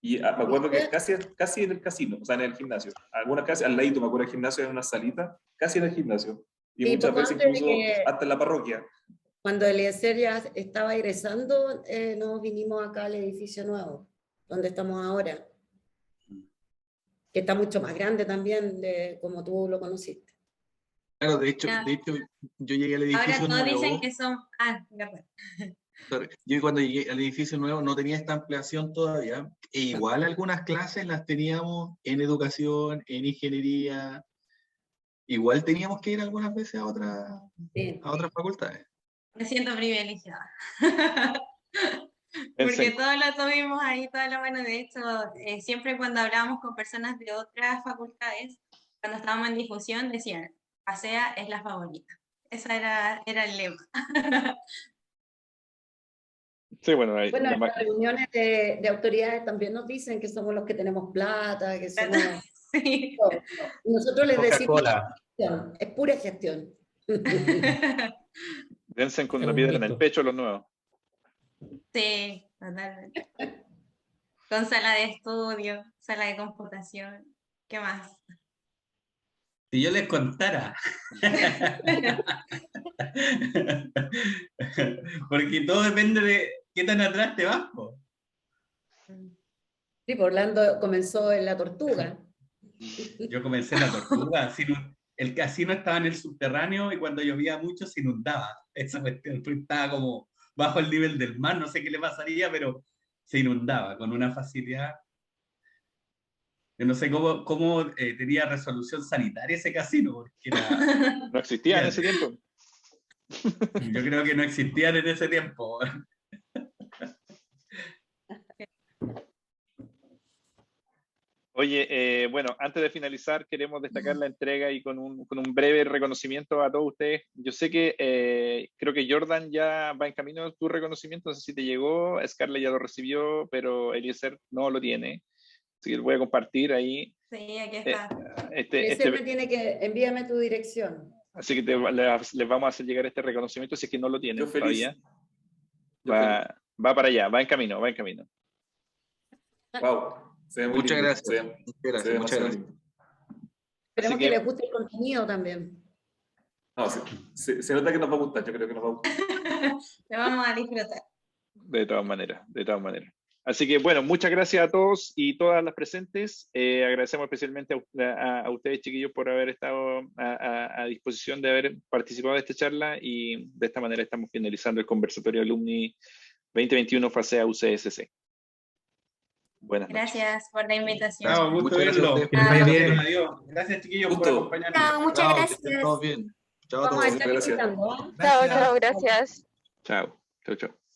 y me acuerdo que casi en el casino, o sea, en el gimnasio. Algunas clases al ladito, me acuerdo del gimnasio en una salita, casi en el gimnasio. Y Sí, muchas poco veces antes de incluso que- hasta en la parroquia. Cuando Eliezer ya estaba egresando, nos vinimos acá al edificio nuevo, donde estamos ahora, que está mucho más grande también, como tú lo conociste. Claro, de hecho, Ya. yo llegué al Ahora edificio todos dicen nuevo. que son... Ah, verdad. Yo cuando llegué al edificio nuevo no tenía esta ampliación todavía. E igual algunas clases las teníamos en educación, en ingeniería. Igual teníamos que ir algunas veces Sí. a otras facultades. Me siento privilegiada. Porque Pensé- todos lo tuvimos ahí, toda la mano. De hecho, siempre cuando hablábamos con personas de otras facultades, cuando estábamos en difusión, decían, ASEA es la favorita. Ese era el lema. Sí, bueno, Bueno, en las reuniones de autoridades también nos dicen que somos los que tenemos plata, que somos... Sí. todo. Nosotros les decimos, Coca-Cola. gestión, es pura gestión. dense con Es una un piedra en el mito. pecho los nuevos. Sí, totalmente. Con sala de estudio, sala de computación, ¿qué más? Si yo les contara. Porque todo depende de qué tan atrás te vas, po. Sí, por Orlando comenzó en La Tortuga. Yo comencé en La Tortuga, el casino estaba en el subterráneo y cuando llovía mucho se inundaba. Esa cuestión estaba como bajo el nivel del mar, no sé qué le pasaría, pero se inundaba con una facilidad. Yo no sé cómo tenía resolución sanitaria ese casino, porque era, No existía en ese tiempo. yo creo que no existían en ese tiempo. Oye, bueno, antes de finalizar, queremos destacar la entrega y con un breve reconocimiento a todos ustedes. Yo sé que creo que Jordan ya va en camino a tu reconocimiento, no sé si te llegó, Scarlett ya lo recibió, pero Eliezer no lo tiene. Así que lo voy a compartir ahí. Sí, aquí está. Ese me tiene que, envíame tu dirección. Así que les vamos a hacer llegar este reconocimiento si es que no lo tienen Yo feliz. todavía. Yo Va para allá, va en camino, va en camino. Wow. Se ve muy Muchas lindo, gracias. se ve Muchas gracias. demasiado Muchas gracias. lindo. Esperemos Así que que- les guste el contenido también. No, se nota que nos va a gustar, yo creo que nos va a gustar. Lo vamos a disfrutar. De todas maneras, de todas maneras. Así que bueno, muchas gracias a todos y todas las presentes. Agradecemos especialmente a ustedes, chiquillos, por haber estado a disposición de haber participado de esta charla y de esta manera estamos finalizando el conversatorio Alumni 2021 fase UCSC. Buenas noches. Gracias por la invitación. Chao, gusto Muchas gracias a verlo. ustedes Que por vaya estar. bien. Adiós. Gracias, chiquillos, por Gusto. acompañarnos. Chao, muchas Chao, que gracias. estén todos bien. Chao a Vamos a todos. estar Gracias. visitando, ¿ah? Chao, chao, gracias. Chao, chao, chao.